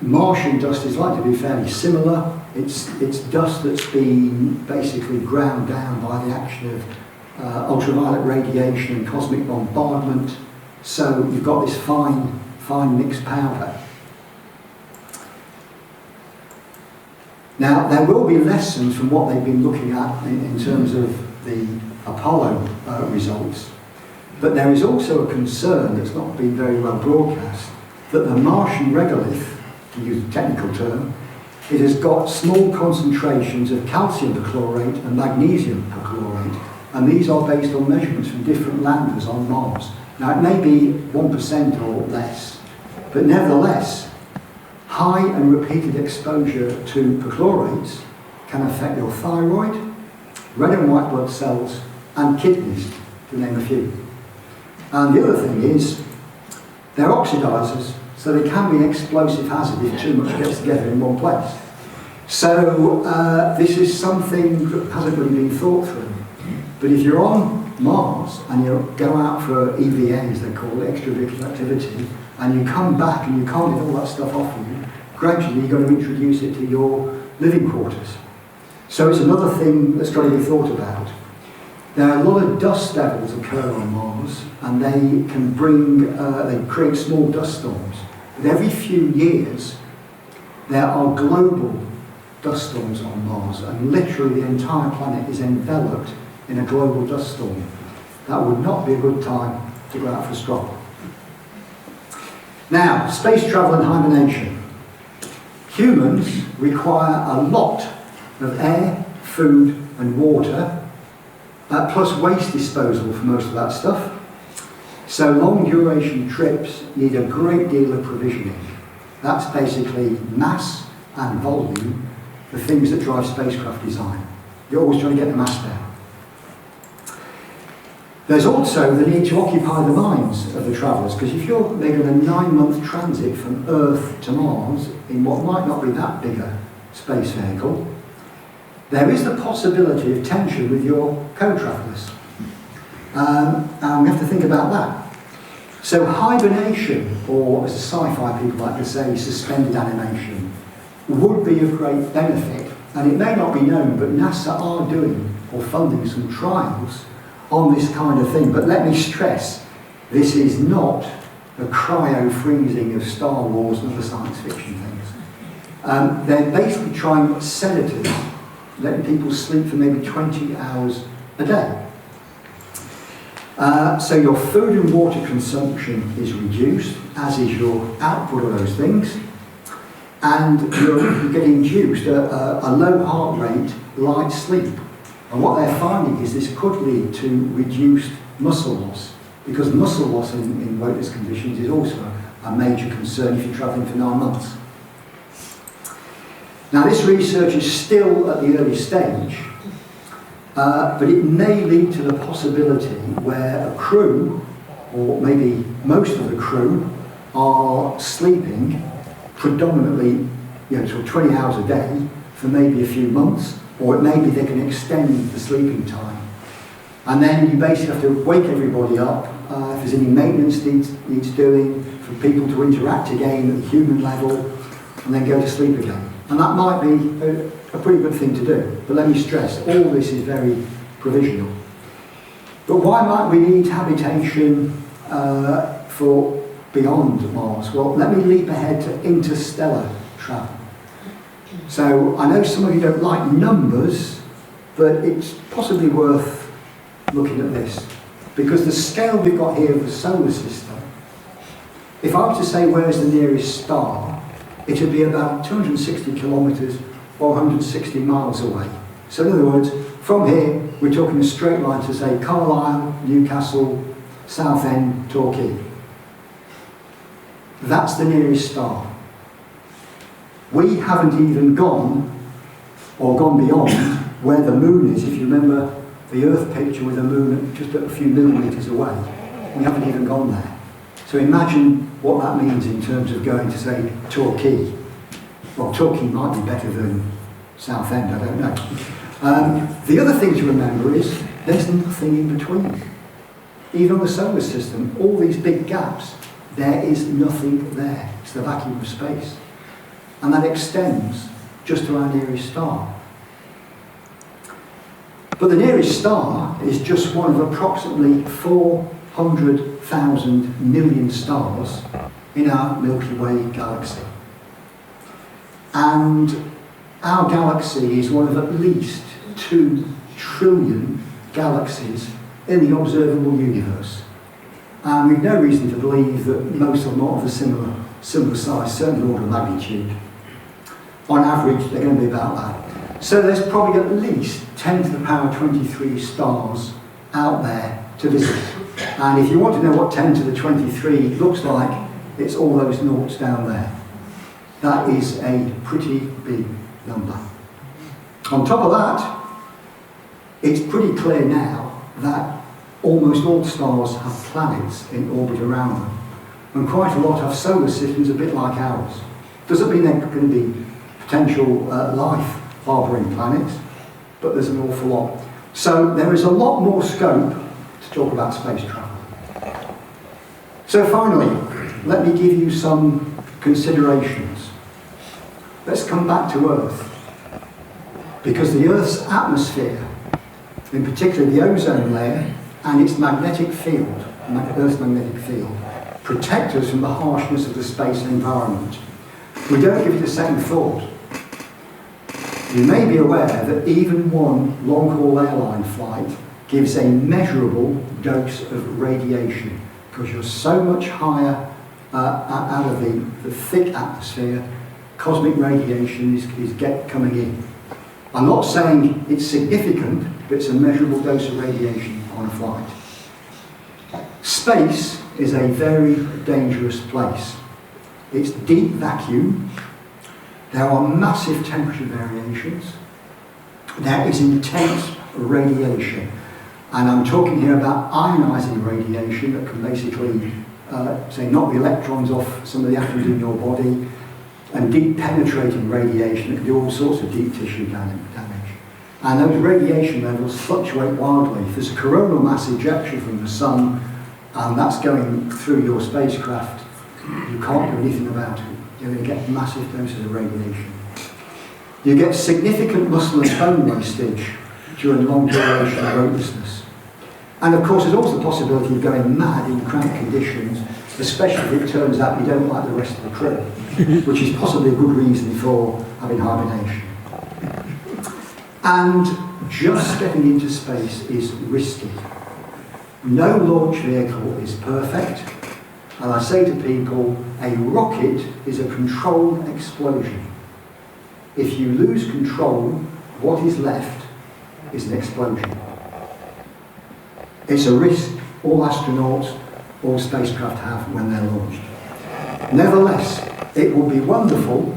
Martian dust is likely to be fairly similar. It's dust that's been basically ground down by the action of ultraviolet radiation and cosmic bombardment. So you've got this fine mixed powder. Now, there will be lessons from what they've been looking at in terms of the Apollo results, but there is also a concern that's not been very well broadcast, that the Martian regolith, to use a technical term, it has got small concentrations of calcium perchlorate and magnesium perchlorate, and these are based on measurements from different landers on Mars. Now, it may be 1% or less, but nevertheless, high and repeated exposure to perchlorates can affect your thyroid, red and white blood cells, and kidneys, to name a few. And the other thing is, they're oxidizers, so they can be an explosive hazard if too much gets together in one place. So this is something that hasn't really been thought through. But if you're on Mars and you go out for EVA, as they call it, extravehicular activity, and you come back and you can't get all that stuff off you, gradually you're going to introduce it to your living quarters. So it's another thing that's got to be thought about. There are a lot of dust devils occur on Mars, and they can they create small dust storms. But every few years, there are global dust storms on Mars, and literally the entire planet is enveloped in a global dust storm. That would not be a good time to go out for a stroll. Now, space travel and hibernation. Humans require a lot of air, food and water, plus waste disposal for most of that stuff. So long duration trips need a great deal of provisioning. That's basically mass and volume, the things that drive spacecraft design. You're always trying to get the mass down. There's also the need to occupy the minds of the travellers, because if you're making a 9-month transit from Earth to Mars in what might not be that big a space vehicle, there is the possibility of tension with your co-travellers. And we have to think about that. So hibernation, or as the sci-fi people like to say, suspended animation, would be of great benefit. And it may not be known, but NASA are doing or funding some trials on this kind of thing. But let me stress, this is not a cryo-freezing of Star Wars and other science fiction things. They're basically trying sedatives, letting people sleep for maybe 20 hours a day. So your food and water consumption is reduced, as is your output of those things, and you get induced a low heart rate, light sleep. And what they're finding is this could lead to reduced muscle loss, because muscle loss in weightless conditions is also a major concern if you're travelling for 9 months. Now this research is still at the early stage, but it may lead to the possibility where a crew, or maybe most of the crew, are sleeping predominantly, sort of 20 hours a day for maybe a few months, or it may be they can extend the sleeping time. And then you basically have to wake everybody up, if there's any maintenance needs doing, for people to interact again at the human level, and then go to sleep again. And that might be a pretty good thing to do. But let me stress, all this is very provisional. But why might we need habitation for beyond Mars? Well, let me leap ahead to interstellar travel. So I know some of you don't like numbers, but it's possibly worth looking at this. Because the scale we've got here of the solar system, if I were to say where's the nearest star, it would be about 260 kilometres or 160 miles away. So in other words, from here, we're talking a straight line to say Carlisle, Newcastle, Southend, Torquay. That's the nearest star. We haven't even gone beyond where the moon is. If you remember the Earth picture with the moon just a few millimetres away, we haven't even gone there. So imagine what that means in terms of going to, say, Torquay. Well, Torquay might be better than Southend, I don't know. The other thing to remember is there's nothing in between. Even on the solar system, all these big gaps, there is nothing there. It's the vacuum of space. And that extends just to our nearest star. But the nearest star is just one of approximately 400,000 million stars in our Milky Way galaxy. And our galaxy is one of at least 2 trillion galaxies in the observable universe. And we've no reason to believe that most of them are of a similar size, certainly order of magnitude. On average, they're going to be about that. So there's probably at least 10 to the power 23 stars out there to visit. And if you want to know what 10 to the 23 looks like, it's all those noughts down there. That is a pretty big number. On top of that, it's pretty clear now that almost all stars have planets in orbit around them. And quite a lot have solar systems a bit like ours. Doesn't mean they're going to be potential life harbouring planets, but there's an awful lot. So there is a lot more scope to talk about space travel. So finally, let me give you some considerations. Let's come back to Earth. Because the Earth's atmosphere, in particular the ozone layer and its magnetic field, Earth's magnetic field, protect us from the harshness of the space environment. We don't give it a second thought. You may be aware that even one long-haul airline flight gives a measurable dose of radiation because you're so much higher out of the thick atmosphere, cosmic radiation is coming in. I'm not saying it's significant, but it's a measurable dose of radiation on a flight. Space is a very dangerous place. It's deep vacuum. There are massive temperature variations. There is intense radiation. And I'm talking here about ionizing radiation that can basically, say, knock the electrons off some of the atoms in your body, and deep penetrating radiation that can do all sorts of deep tissue damage. And those radiation levels fluctuate wildly. If there's a coronal mass ejection from the sun, and that's going through your spacecraft, you can't do anything about it. You're going to get massive doses of radiation. You get significant muscle and bone wastage during long duration weightlessness. And of course, there's also the possibility of going mad in cramped conditions, especially if it turns out you don't like the rest of the crew, which is possibly a good reason for having hibernation. And just getting into space is risky. No launch vehicle is perfect, and I say to people, a rocket is a controlled explosion. If you lose control, what is left is an explosion. It's a risk all astronauts, all spacecraft have when they're launched. Nevertheless, it would be wonderful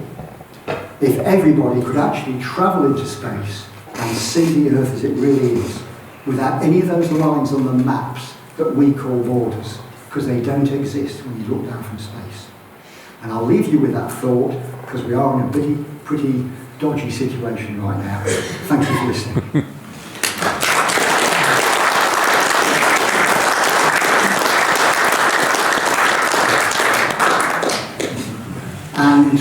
if everybody could actually travel into space and see the Earth as it really is, without any of those lines on the maps that we call borders, because they don't exist when you look down from space. And I'll leave you with that thought, because we are in a pretty dodgy situation right now. Thank you for listening. And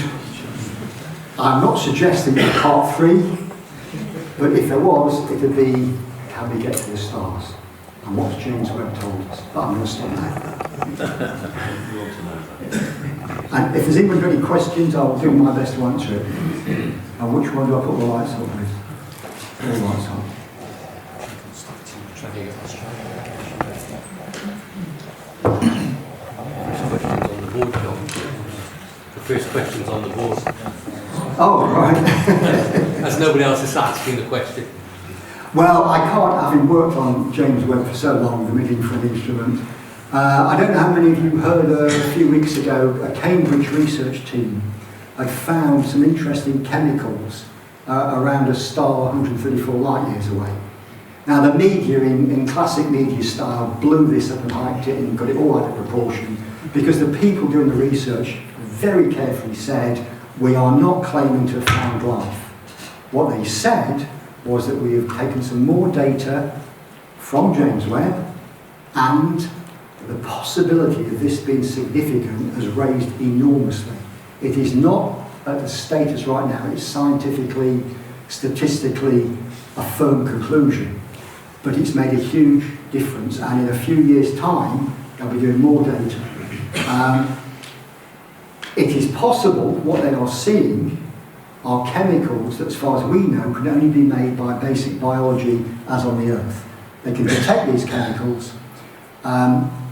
I'm not suggesting part 3, but if there was, it would be, can we get to the stars? And what James Webb told us. But I'm going to stop now. And if there's anyone got any questions, I'll do my best to answer it. And which one do I put the lights on with? All lights on. The first question's on the board. Oh, right. As nobody else is asking the question. Well, I can't, having worked on James Webb for so long, the mid-infrared instrument. I don't know how many of you heard a few weeks ago, a Cambridge research team had found some interesting chemicals around a star 134 light years away. Now the media, in classic media style, blew this up and hyped it and got it all out of proportion, because the people doing the research very carefully said, we are not claiming to have found life. What they said was that we have taken some more data from James Webb, and the possibility of this being significant has raised enormously. It is not at the status right now, it's scientifically, statistically a firm conclusion, but it's made a huge difference, and in a few years' time, they'll be doing more data. It is possible what they are seeing are chemicals that, as far as we know, can only be made by basic biology as on the Earth. They can detect these chemicals.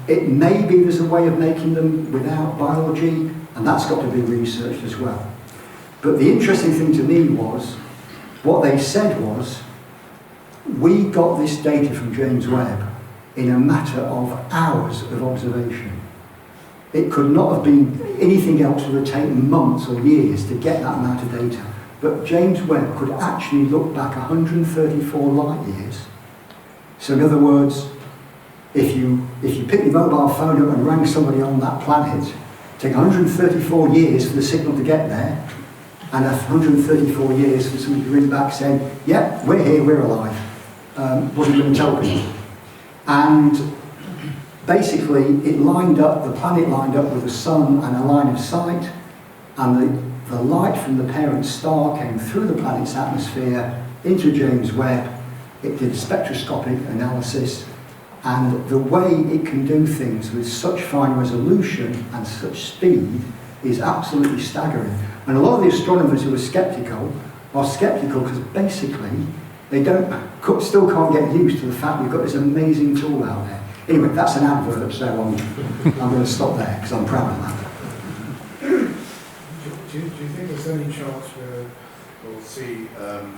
It may be there's a way of making them without biology, and that's got to be researched as well. But the interesting thing to me was, what they said was, we got this data from James Webb in a matter of hours of observation. It could not have been anything else that would have taken months or years to get that amount of data. But James Webb could actually look back 134 light years. So in other words, if you pick your mobile phone up and rang somebody on that planet, it take 134 years for the signal to get there, and 134 years for somebody to ring back saying, yep, we're here, we're alive. What are you going to tell people? And basically, it lined up, the planet lined up with the sun and a line of sight, and the light from the parent star came through the planet's atmosphere into James Webb. It did spectroscopic analysis, and the way it can do things with such fine resolution and such speed is absolutely staggering. And a lot of the astronomers who are skeptical because basically they still can't get used to the fact we've got this amazing tool out there. Anyway, that's an advert, so I'm going to stop there because I'm proud of that. Do you think there's any chance where we'll see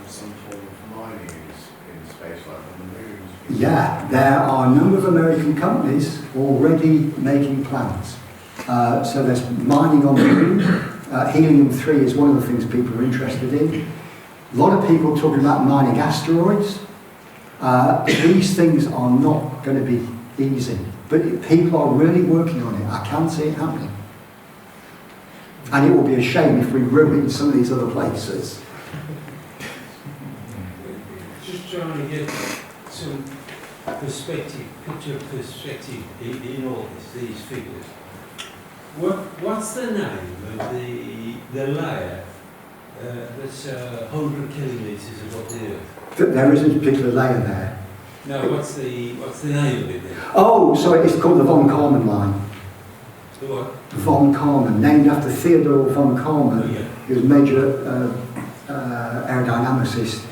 some form of mining in space, like on the moon? Yeah, there are a number of American companies already making plans. So there's mining on the moon. Helium-3 is one of the things people are interested in. A lot of people talking about mining asteroids. These things are not going to be easy, but people are really working on it. I can see it happening. And it will be a shame if we ruin some of these other places. trying to get some perspective, picture of perspective in all this, these figures. What's the name of the layer that's 100 kilometres above the Earth? There isn't a particular layer there. No, what's the name of it then? Oh, sorry, it's called the von Karman line. The what? Von Karman, named after Theodore von Karman, Oh, yeah. who was a major aerodynamicist,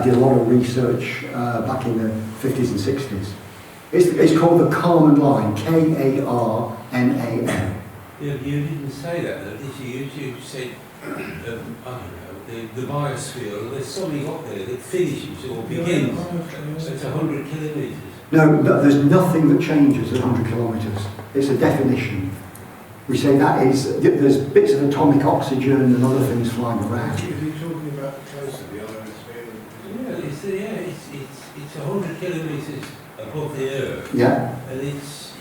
did a lot of research back in the 50s and 60s. It's called the Karman line, Karman. Yeah, you didn't say that though, did you? You said, I don't know, the biosphere, there's something up there that finishes or begins at 100 kilometres. No, there's nothing that changes at 100 kilometres. It's a definition. We say that is, there's bits of atomic oxygen and other things flying around. Are you talking about closer the ionosphere? Yeah, it's 100 kilometres above the Earth. Yeah. And it's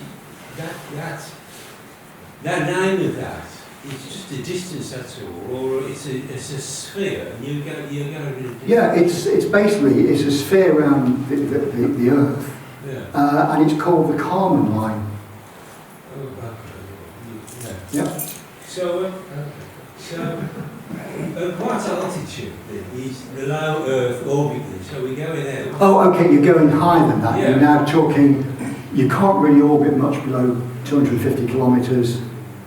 that name of that, it's just a distance, that's all, or it's a sphere, and you go to Yeah, it's basically, it's a sphere around the Earth, yeah. and it's called the Karman line. Oh, okay. Yeah. So at what altitude then is the low Earth orbiting? So we're going out. Oh, okay, you're going higher than that. Yeah. You're now talking, you can't really orbit much below 250 kilometres,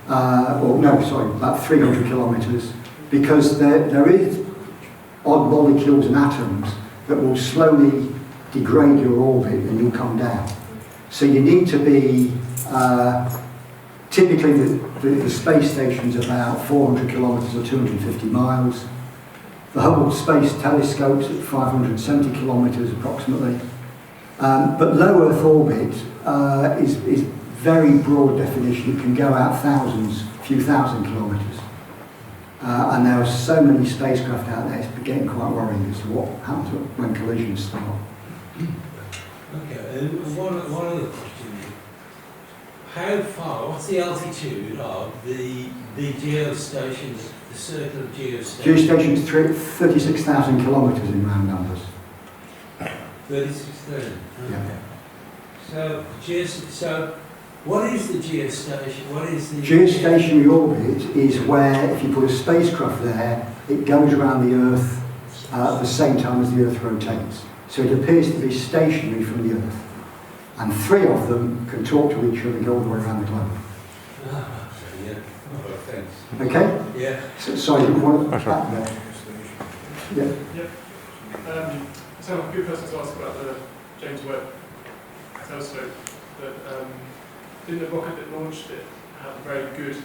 about 300 kilometres, because there is odd molecules and atoms that will slowly degrade your orbit and you'll come down. So you need to be, typically the space station's about 400 kilometres or 250 miles. The Hubble Space Telescope's at 570 kilometres approximately. But low Earth orbit is very broad definition. It can go out thousands, a few thousand kilometres. And there are so many spacecraft out there, it's getting quite worrying as to what happens when collisions start. Okay, and one other question. How far, what's the altitude of the geostations, the circle of geostations? Geostation's 36,000 kilometres in round numbers. 36,000. Yeah. So what is the geostation? What is the Geostationary orbit is where, if you put a spacecraft there, it goes around the Earth at the same time as the Earth rotates. So it appears to be stationary from the Earth. And 3 of them can talk to each other and go all the way around the globe. Ah, yeah. Oh, thanks. Okay? Yeah. So, sorry, you want to back there? Yeah. Yep. So I'm a good person to ask about the James Webb telescope. That didn't the rocket that launched it have a very good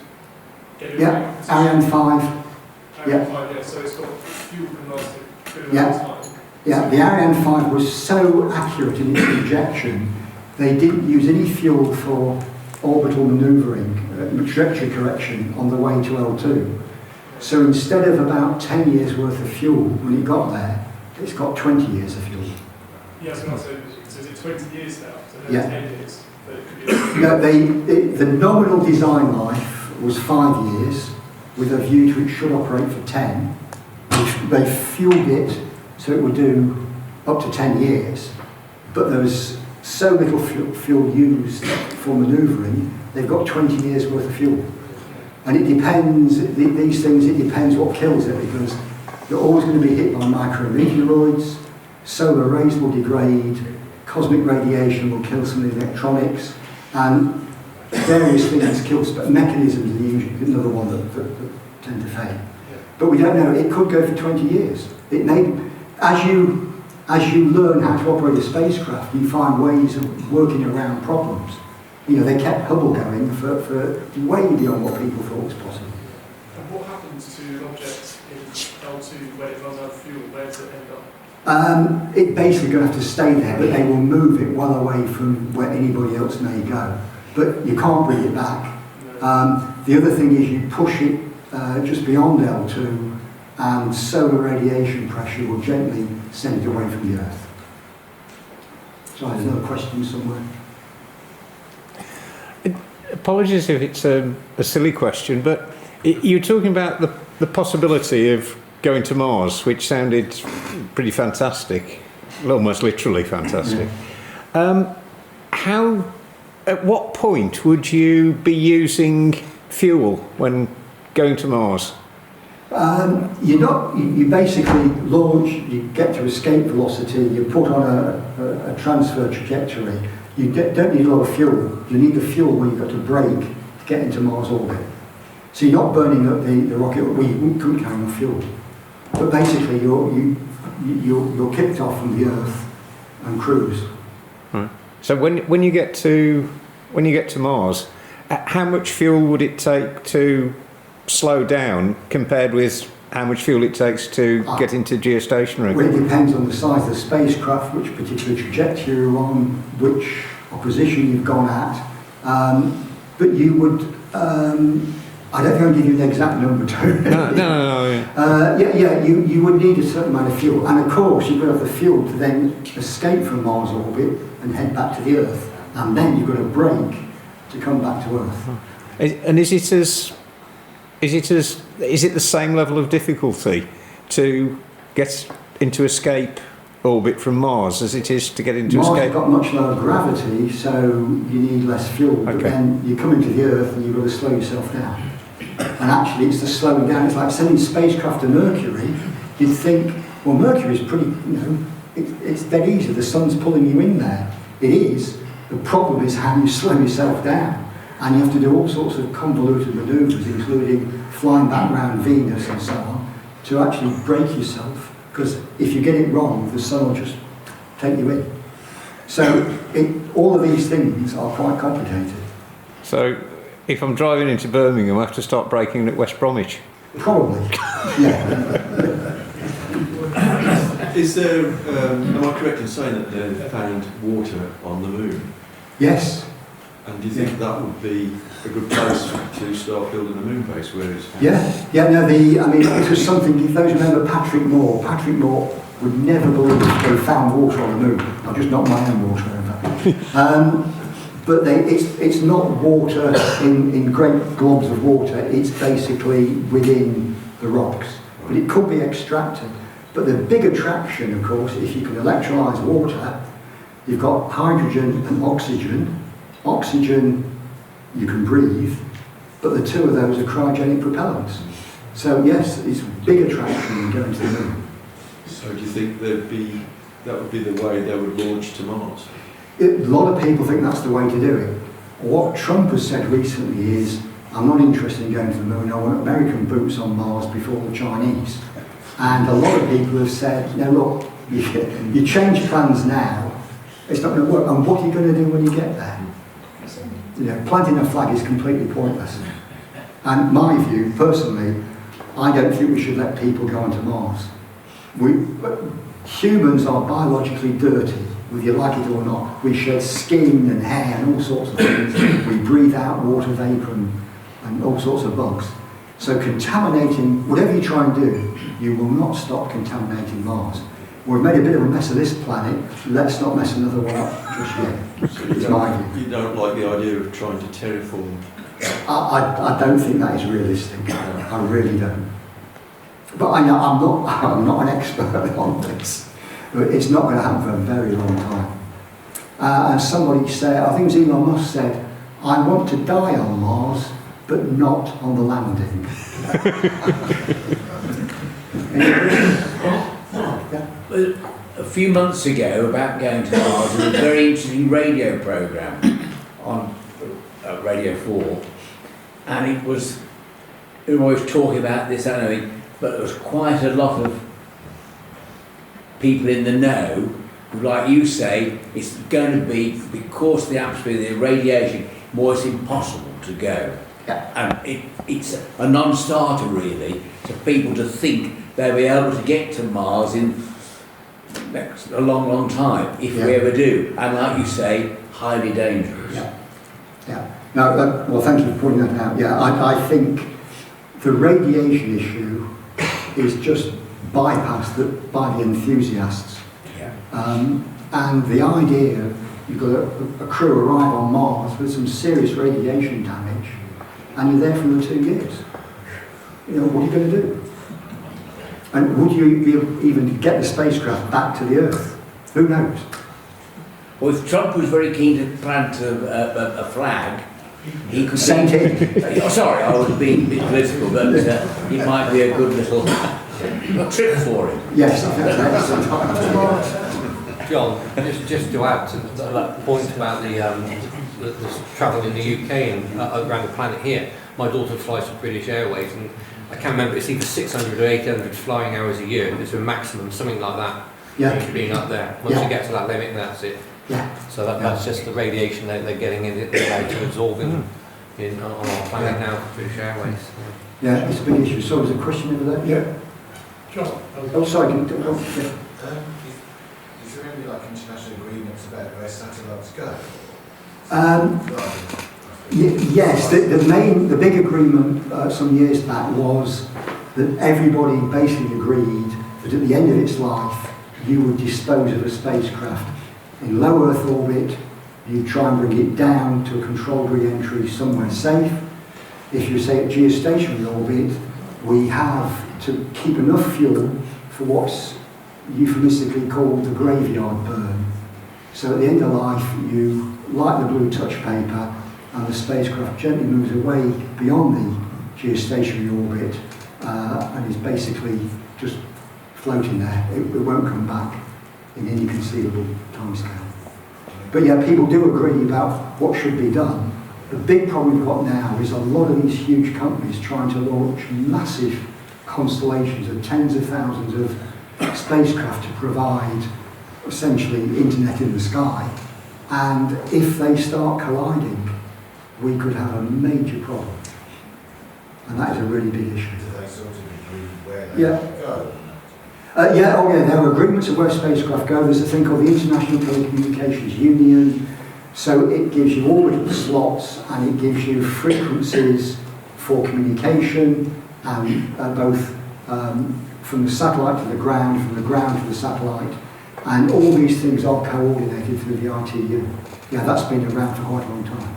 getaway position? Ariane 5. Ariane 5, yeah. So it's got fuel can last a good Yeah. amount of time. Yeah, the Ariane 5 was so accurate in its projection, they didn't use any fuel for orbital manoeuvring, trajectory correction on the way to L2. So instead of about 10 years worth of fuel when it got there, it's got 20 years of fuel. Yeah, so is it 20 years now? So then Yeah. 10 years. But it could be No, the nominal design life was 5 years, with a view to it should operate for 10. They fueled it so it would do up to 10 years, but there was so little fuel used for manoeuvring, they've got 20 years worth of fuel. And it depends, these things, it depends what kills it, because you're always going to be hit by micrometeoroids, solar rays will degrade, cosmic radiation will kill some of the electronics, and various things kill, but mechanisms are usually another one that tend to fail. But we don't know, it could go for 20 years. It may, as you learn how to operate a spacecraft, you find ways of working around problems. You know, they kept Hubble going for way beyond what people thought was possible. And what happens to objects in L2 when it runs out of fuel? Where does it end up? It's basically going to have to stay there, but they will move it well away from where anybody else may go. But you can't bring it back. The other thing is you push it just beyond L2, and solar radiation pressure will gently send it away from the Earth. Sorry, there's another question somewhere. Apologies if it's a silly question, but you're talking about the possibility of going to Mars, which sounded pretty fantastic. almost literally fantastic. At what point would you be using fuel when going to Mars? You basically launch, you get to escape velocity, you put on a transfer trajectory. You don't need a lot of fuel. You need the fuel when you've got to brake to get into Mars orbit. So you're not burning up the rocket, you couldn't carry enough fuel. But basically you're kicked off from the Earth and cruise. Right. So when you get to Mars, how much fuel would it take to slow down compared with how much fuel it takes to get into geostationary? Well, it depends on the size of the spacecraft, which particular trajectory you're on, which position you've gone at. But you would, I don't think I'll give you the exact number, Tony. No. You would need a certain amount of fuel. And of course, you've got to have the fuel to then escape from Mars orbit and head back to the Earth. And then you've got to brake to come back to Earth. And is it the same level of difficulty to get into escape orbit from Mars as it is to get into Mars escape? has got much lower gravity, so you need less fuel. But Okay. then you come into the Earth and you've got to slow yourself down. And actually, it's the slowing down. It's like sending spacecraft to Mercury. You'd think, well, Mercury's pretty, it's dead easy. The sun's pulling you in there. It is. The problem is how you slow yourself down. And you have to do all sorts of convoluted manoeuvres, including flying back around Venus and so on, to actually brake yourself. Because if you get it wrong, the sun will just take you in. So all of these things are quite complicated. So if I'm driving into Birmingham, I have to start braking at West Bromwich. Probably, yeah. Is there, am I correct in saying that they've found water on the moon? Yes. And do you think that would be a good place to start building a moon base where it's... It was something, if those remember Patrick Moore would never believe they found water on the moon. I've just knocked my own water over. But it's not water in great globs of water, it's basically within the rocks. But it could be extracted. But the big attraction, of course, if you can electrolyse water, you've got hydrogen and oxygen. Oxygen you can breathe, but the two of those are cryogenic propellants. So yes, it's a big attraction in going to the moon. So do you think that would be the way they would launch to Mars? A lot of people think that's the way to do it. What Trump has said recently is, I'm not interested in going to the moon, I want American boots on Mars before the Chinese. And a lot of people have said, look, you change plans now, it's not going to work. And what are you going to do when you get there? Planting a flag is completely pointless. And my view, personally, I don't think we should let people go onto Mars. Humans are biologically dirty, whether you like it or not. We shed skin and hair and all sorts of things. We breathe out water vapour and all sorts of bugs. So contaminating, whatever you try and do, you will not stop contaminating Mars. We've made a bit of a mess of this planet, let's not mess another one up just yet. So you don't like the idea of trying to terraform? I don't think that is realistic. I really don't. But I know I'm not an expert on this. It's not going to happen for a very long time. And somebody said, I think it was Elon Musk said, I want to die on Mars, but not on the landing. A few months ago, about going to Mars, there was a very interesting radio programme on Radio 4, and it was always talking about this, but there was quite a lot of people in the know who, like you say, it's going to be, because of the atmosphere, the radiation, it's impossible to go. Yeah. And it's a non-starter, really, to people to think they'll be able to get to Mars in a long, long time, if we ever do. And like you say, highly dangerous. Yeah. No, well, thank you for pointing that out. Yeah, I think the radiation issue is just bypassed by the enthusiasts. Yeah. And the idea, you've got a crew arrive on Mars with some serious radiation damage, and you're there for the 2 years. What are you going to do? And would you even get the spacecraft back to the Earth? Who knows? Well, if Trump was very keen to plant a flag, he could Send it. Oh, sorry, I was being a bit political, but it might be a good little trick for him. Yes, I think that's John, just to add to that point about the travel in the UK and around the planet here, my daughter flies for British Airways, and I can't remember, it's either 600 or 800 flying hours a year. It's a maximum, something like that, being up there. Once you get to that limit, that's it. Yeah. So that's just the radiation they're getting in, they're to absorb on our planet now for British Airways. Yeah, it's a big issue. So, there's a question over there? Yeah. John, Oh, sorry. is there any like international agreements about where satellites go? Yes, the big agreement some years back was that everybody basically agreed that at the end of its life you would dispose of a spacecraft in low Earth orbit. You try and bring it down to a controlled re-entry somewhere safe. If you say at geostationary orbit, we have to keep enough fuel for what's euphemistically called the graveyard burn. So at the end of life, you light the blue touch paper and the spacecraft gently moves away beyond the geostationary orbit and is basically just floating there. It won't come back in any conceivable timescale. But yeah, people do agree about what should be done. The big problem we've got now is a lot of these huge companies trying to launch massive constellations of tens of thousands of spacecraft to provide essentially internet in the sky. And if they start colliding, we could have a major problem. And that is a really big issue. Do they sort of agree where they go? There are agreements of where spacecraft go. There's a thing called the International Telecommunications Union. So it gives you orbital slots and it gives you frequencies for communication, and both from the satellite to the ground, from the ground to the satellite. And all these things are coordinated through the ITU. Yeah, that's been around for quite a long time.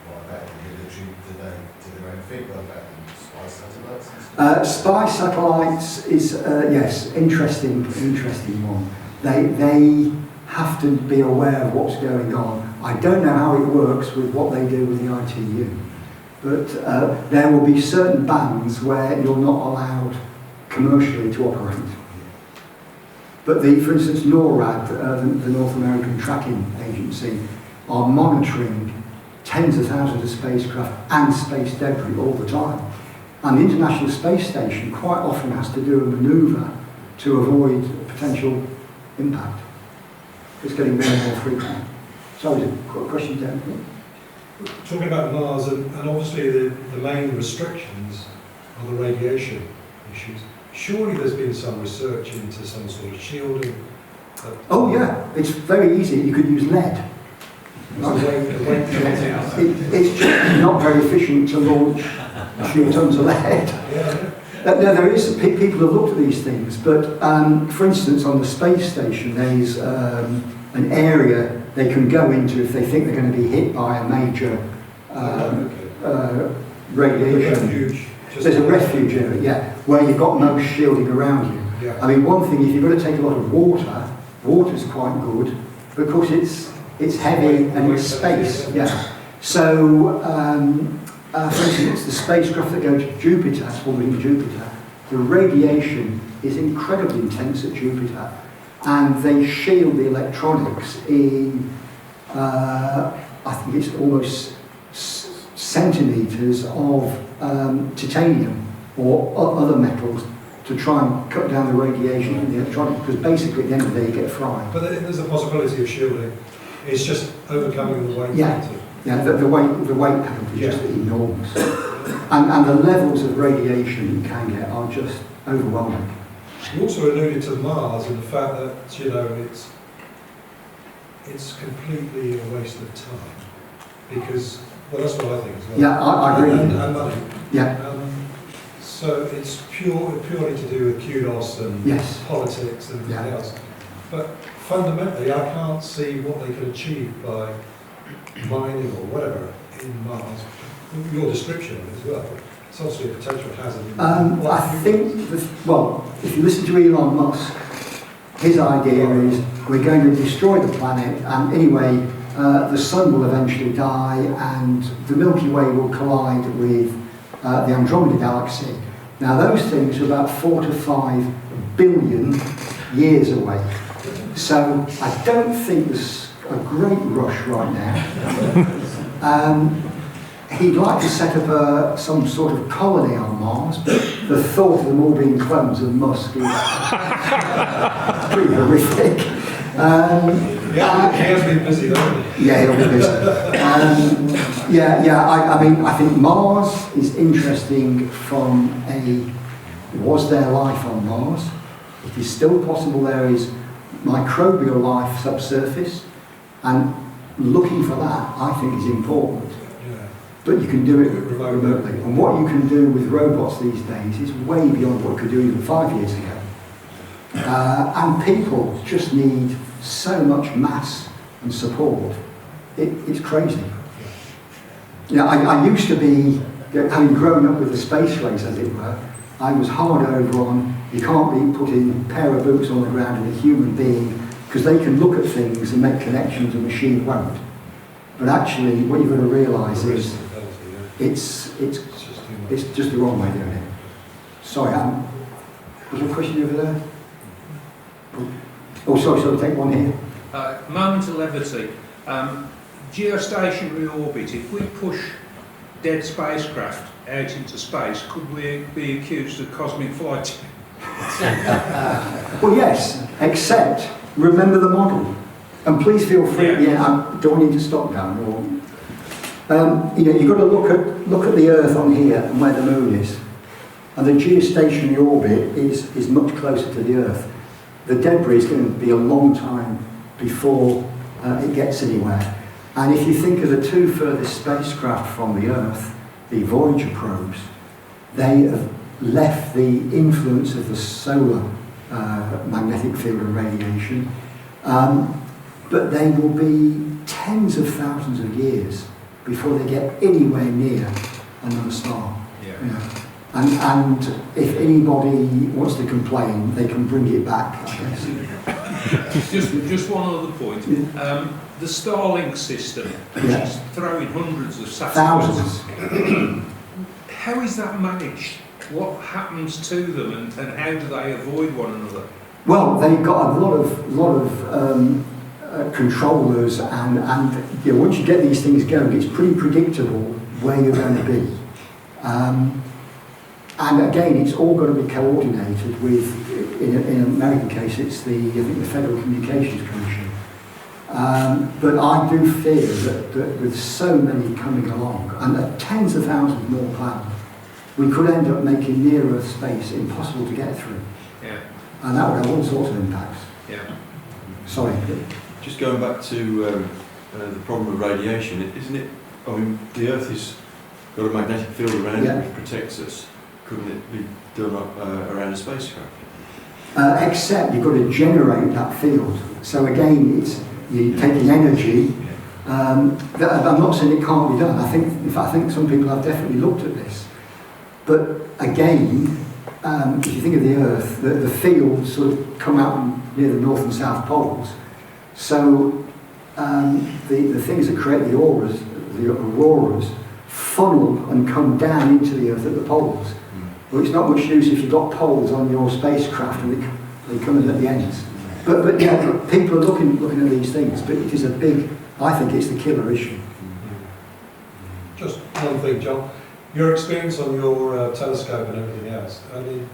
What about the military? Do their own thing? What about the spy satellites and stuff? Spy satellites is, yes, interesting one. They have to be aware of what's going on. I don't know how it works with what they do with the ITU, but there will be certain bands where you're not allowed commercially to operate. But for instance, NORAD, the North American Tracking Agency, are monitoring tens of thousands of spacecraft and space debris all the time. And the International Space Station quite often has to do a manoeuvre to avoid potential impact. It's getting more and more frequent. So, is it a question down here? Talking about Mars, and obviously the main restrictions are the radiation issues. Surely there's been some research into some sort of shielding. Oh yeah, it's very easy. You could use lead. It's just not very efficient to launch a few tons of lead. There is, people have looked at these things, but for instance on the space station there's an area they can go into if they think they're going to be hit by a major radiation. There's a refuge area, yeah, where you've got no shielding around you. Yeah. I mean, one thing, if you've got to take a lot of water, water's quite good because it's heavy and it's space, yeah. So, for instance, the spacecraft that go to Jupiter, orbiting Jupiter, the radiation is incredibly intense at Jupiter, and they shield the electronics in, I think it's almost centimetres of titanium or other metals to try and cut down the radiation in the electronics, because basically at the end of the day you get fried. But there's a possibility of shielding. It's just overcoming the weight. Yeah, the weight penalty is just enormous. And the levels of radiation you can get are just overwhelming. You also alluded to Mars and the fact that, it's completely a waste of time. Because, well, that's what I think as well. Yeah, I agree. And money. Yeah. So it's purely to do with kudos and politics and everything else. But fundamentally, I can't see what they could achieve by mining or whatever in Mars. Your description of it as well. It's obviously a potential hazard. I think, if you listen to Elon Musk, his idea is we're going to destroy the planet, and anyway, the sun will eventually die, and the Milky Way will collide with the Andromeda Galaxy. Now, those things are about 4 to 5 billion years away. So I don't think there's a great rush right now. He'd like to set up some sort of colony on Mars, but the thought of them all being clones of Musk is pretty horrific. He has been busy, though. Yeah, he'll be busy. I mean, I think Mars is interesting from was there life on Mars? It is still possible there is microbial life subsurface, and looking for that, I think, is important. But you can do it remotely. And what you can do with robots these days is way beyond what you could do even 5 years ago. And people just need so much mass and support. It's crazy. Yeah, I used to be, having grown up with the space race, as it were, I was hard over on, you can't be putting a pair of boots on the ground in a human being, because they can look at things and make connections a machine won't. But actually, what you've got to realise is it's just the wrong way of doing it. Sorry, was there a question over there? Oh, sorry, so I'll take one here. Moment of levity. Geostationary orbit, if we push dead spacecraft out into space, could we be accused of cosmic flight? Well, yes, except remember the model. And please feel free, do I need to stop down? Or, you've got to look at the Earth on here and where the Moon is. And the geostationary orbit is much closer to the Earth. The debris is going to be a long time before it gets anywhere. And if you think of the two furthest spacecraft from the Earth, the Voyager probes, they have left the influence of the solar magnetic field and radiation, but they will be tens of thousands of years before they get anywhere near another star. Yeah. You know. And if anybody wants to complain, they can bring it back, I guess. just one other point. The Starlink system, which is throwing hundreds of satellites. Thousands. How is that managed? What happens to them, and how do they avoid one another? Well, they've got a lot of controllers, and once you get these things going, it's pretty predictable where you're going to be. And again, it's all got to be coordinated with, in an American case, it's I think the Federal Communications Commission. But I do fear that with so many coming along, and tens of thousands more planned, we could end up making near-Earth space impossible to get through. Yeah. And that would have all sorts of impacts. Yeah. Sorry. Just going back to the problem of radiation, isn't it? I mean, the Earth has got a magnetic field around it which protects us. Couldn't it be done around a spacecraft? Except you've got to generate that field. So again, you're taking energy. I'm not saying it can't be done. I think some people have definitely looked at this. But again, if you think of the Earth, the fields sort of come out near the North and South poles. So the things that create the auroras, funnel and come down into the Earth at the poles. Well, it's not much use if you've got poles on your spacecraft and they come in at the ends. But yeah, people are looking at these things, but it is I think it's the killer issue. Just one thing, John. Your experience on your telescope and everything else, I mean,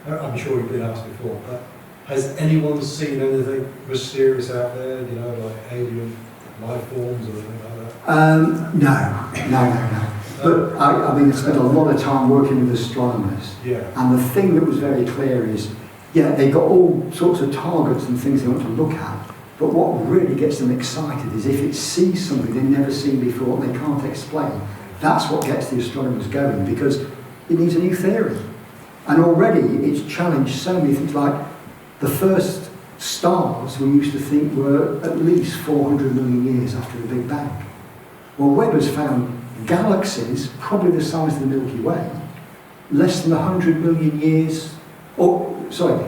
I'm sure you've been asked before, but has anyone seen anything mysterious out there, like alien life forms or anything like that? No. But I mean, I spent a lot of time working with astronomers, and the thing that was very clear is, they got all sorts of targets and things they want to look at, but what really gets them excited is if it sees something they've never seen before and they can't explain. That's what gets the astronomers going, because it needs a new theory. And already it's challenged so many things, like the first stars we used to think were at least 400 million years after the Big Bang. Well, Webb has found galaxies, probably the size of the Milky Way, less than 100 million years, or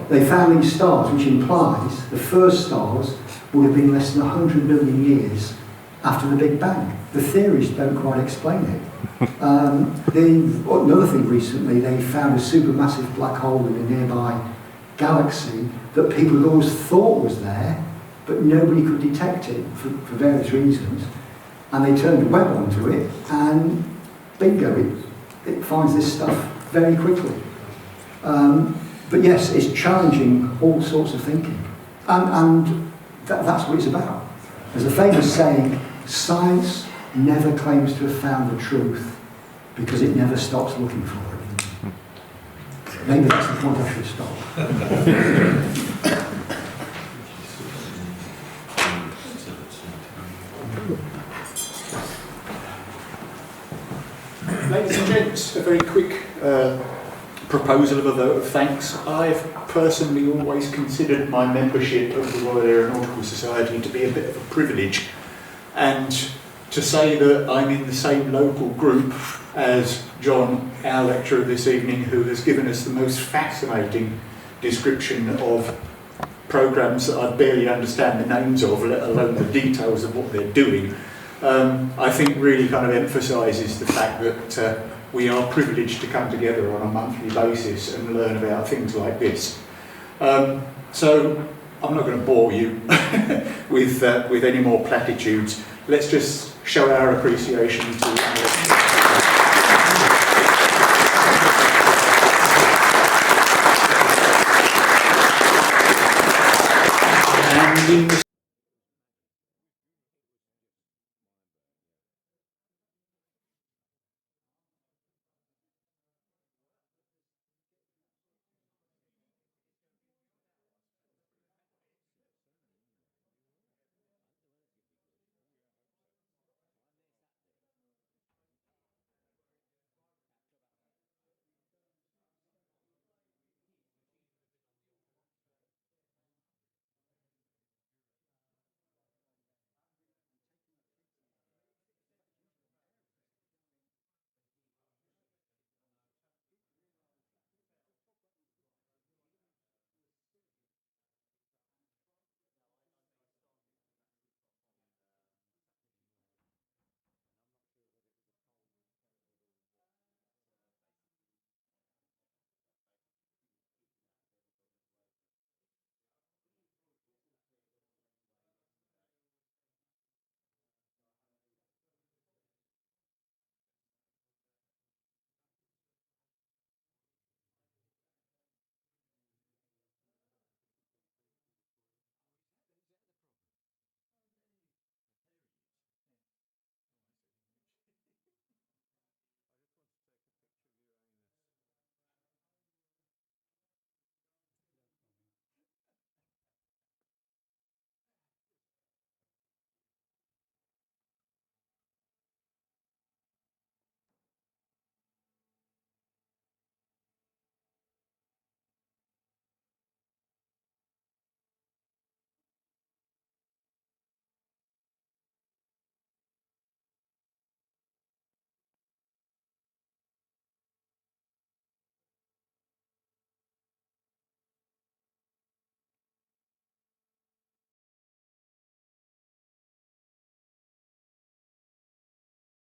they found these stars, which implies the first stars would have been less than 100 million years after the Big Bang. The theories don't quite explain it. Another thing recently, they found a supermassive black hole in a nearby galaxy that people had always thought was there, but nobody could detect it for various reasons. And they turned a web onto it, and bingo, it finds this stuff very quickly. But yes, it's challenging all sorts of thinking. And that's what it's about. There's a famous saying, science never claims to have found the truth because it never stops looking for it. Maybe that's the point I should stop. Ladies and gents, a very quick proposal of a vote of thanks. I've personally always considered my membership of the Royal Aeronautical Society to be a bit of a privilege, and to say that I'm in the same local group as John, our lecturer this evening, who has given us the most fascinating description of programmes that I barely understand the names of, let alone the details of what they're doing, I think really kind of emphasises the fact that we are privileged to come together on a monthly basis and learn about things like this. So I'm not going to bore you with any more platitudes. Let's just show our appreciation to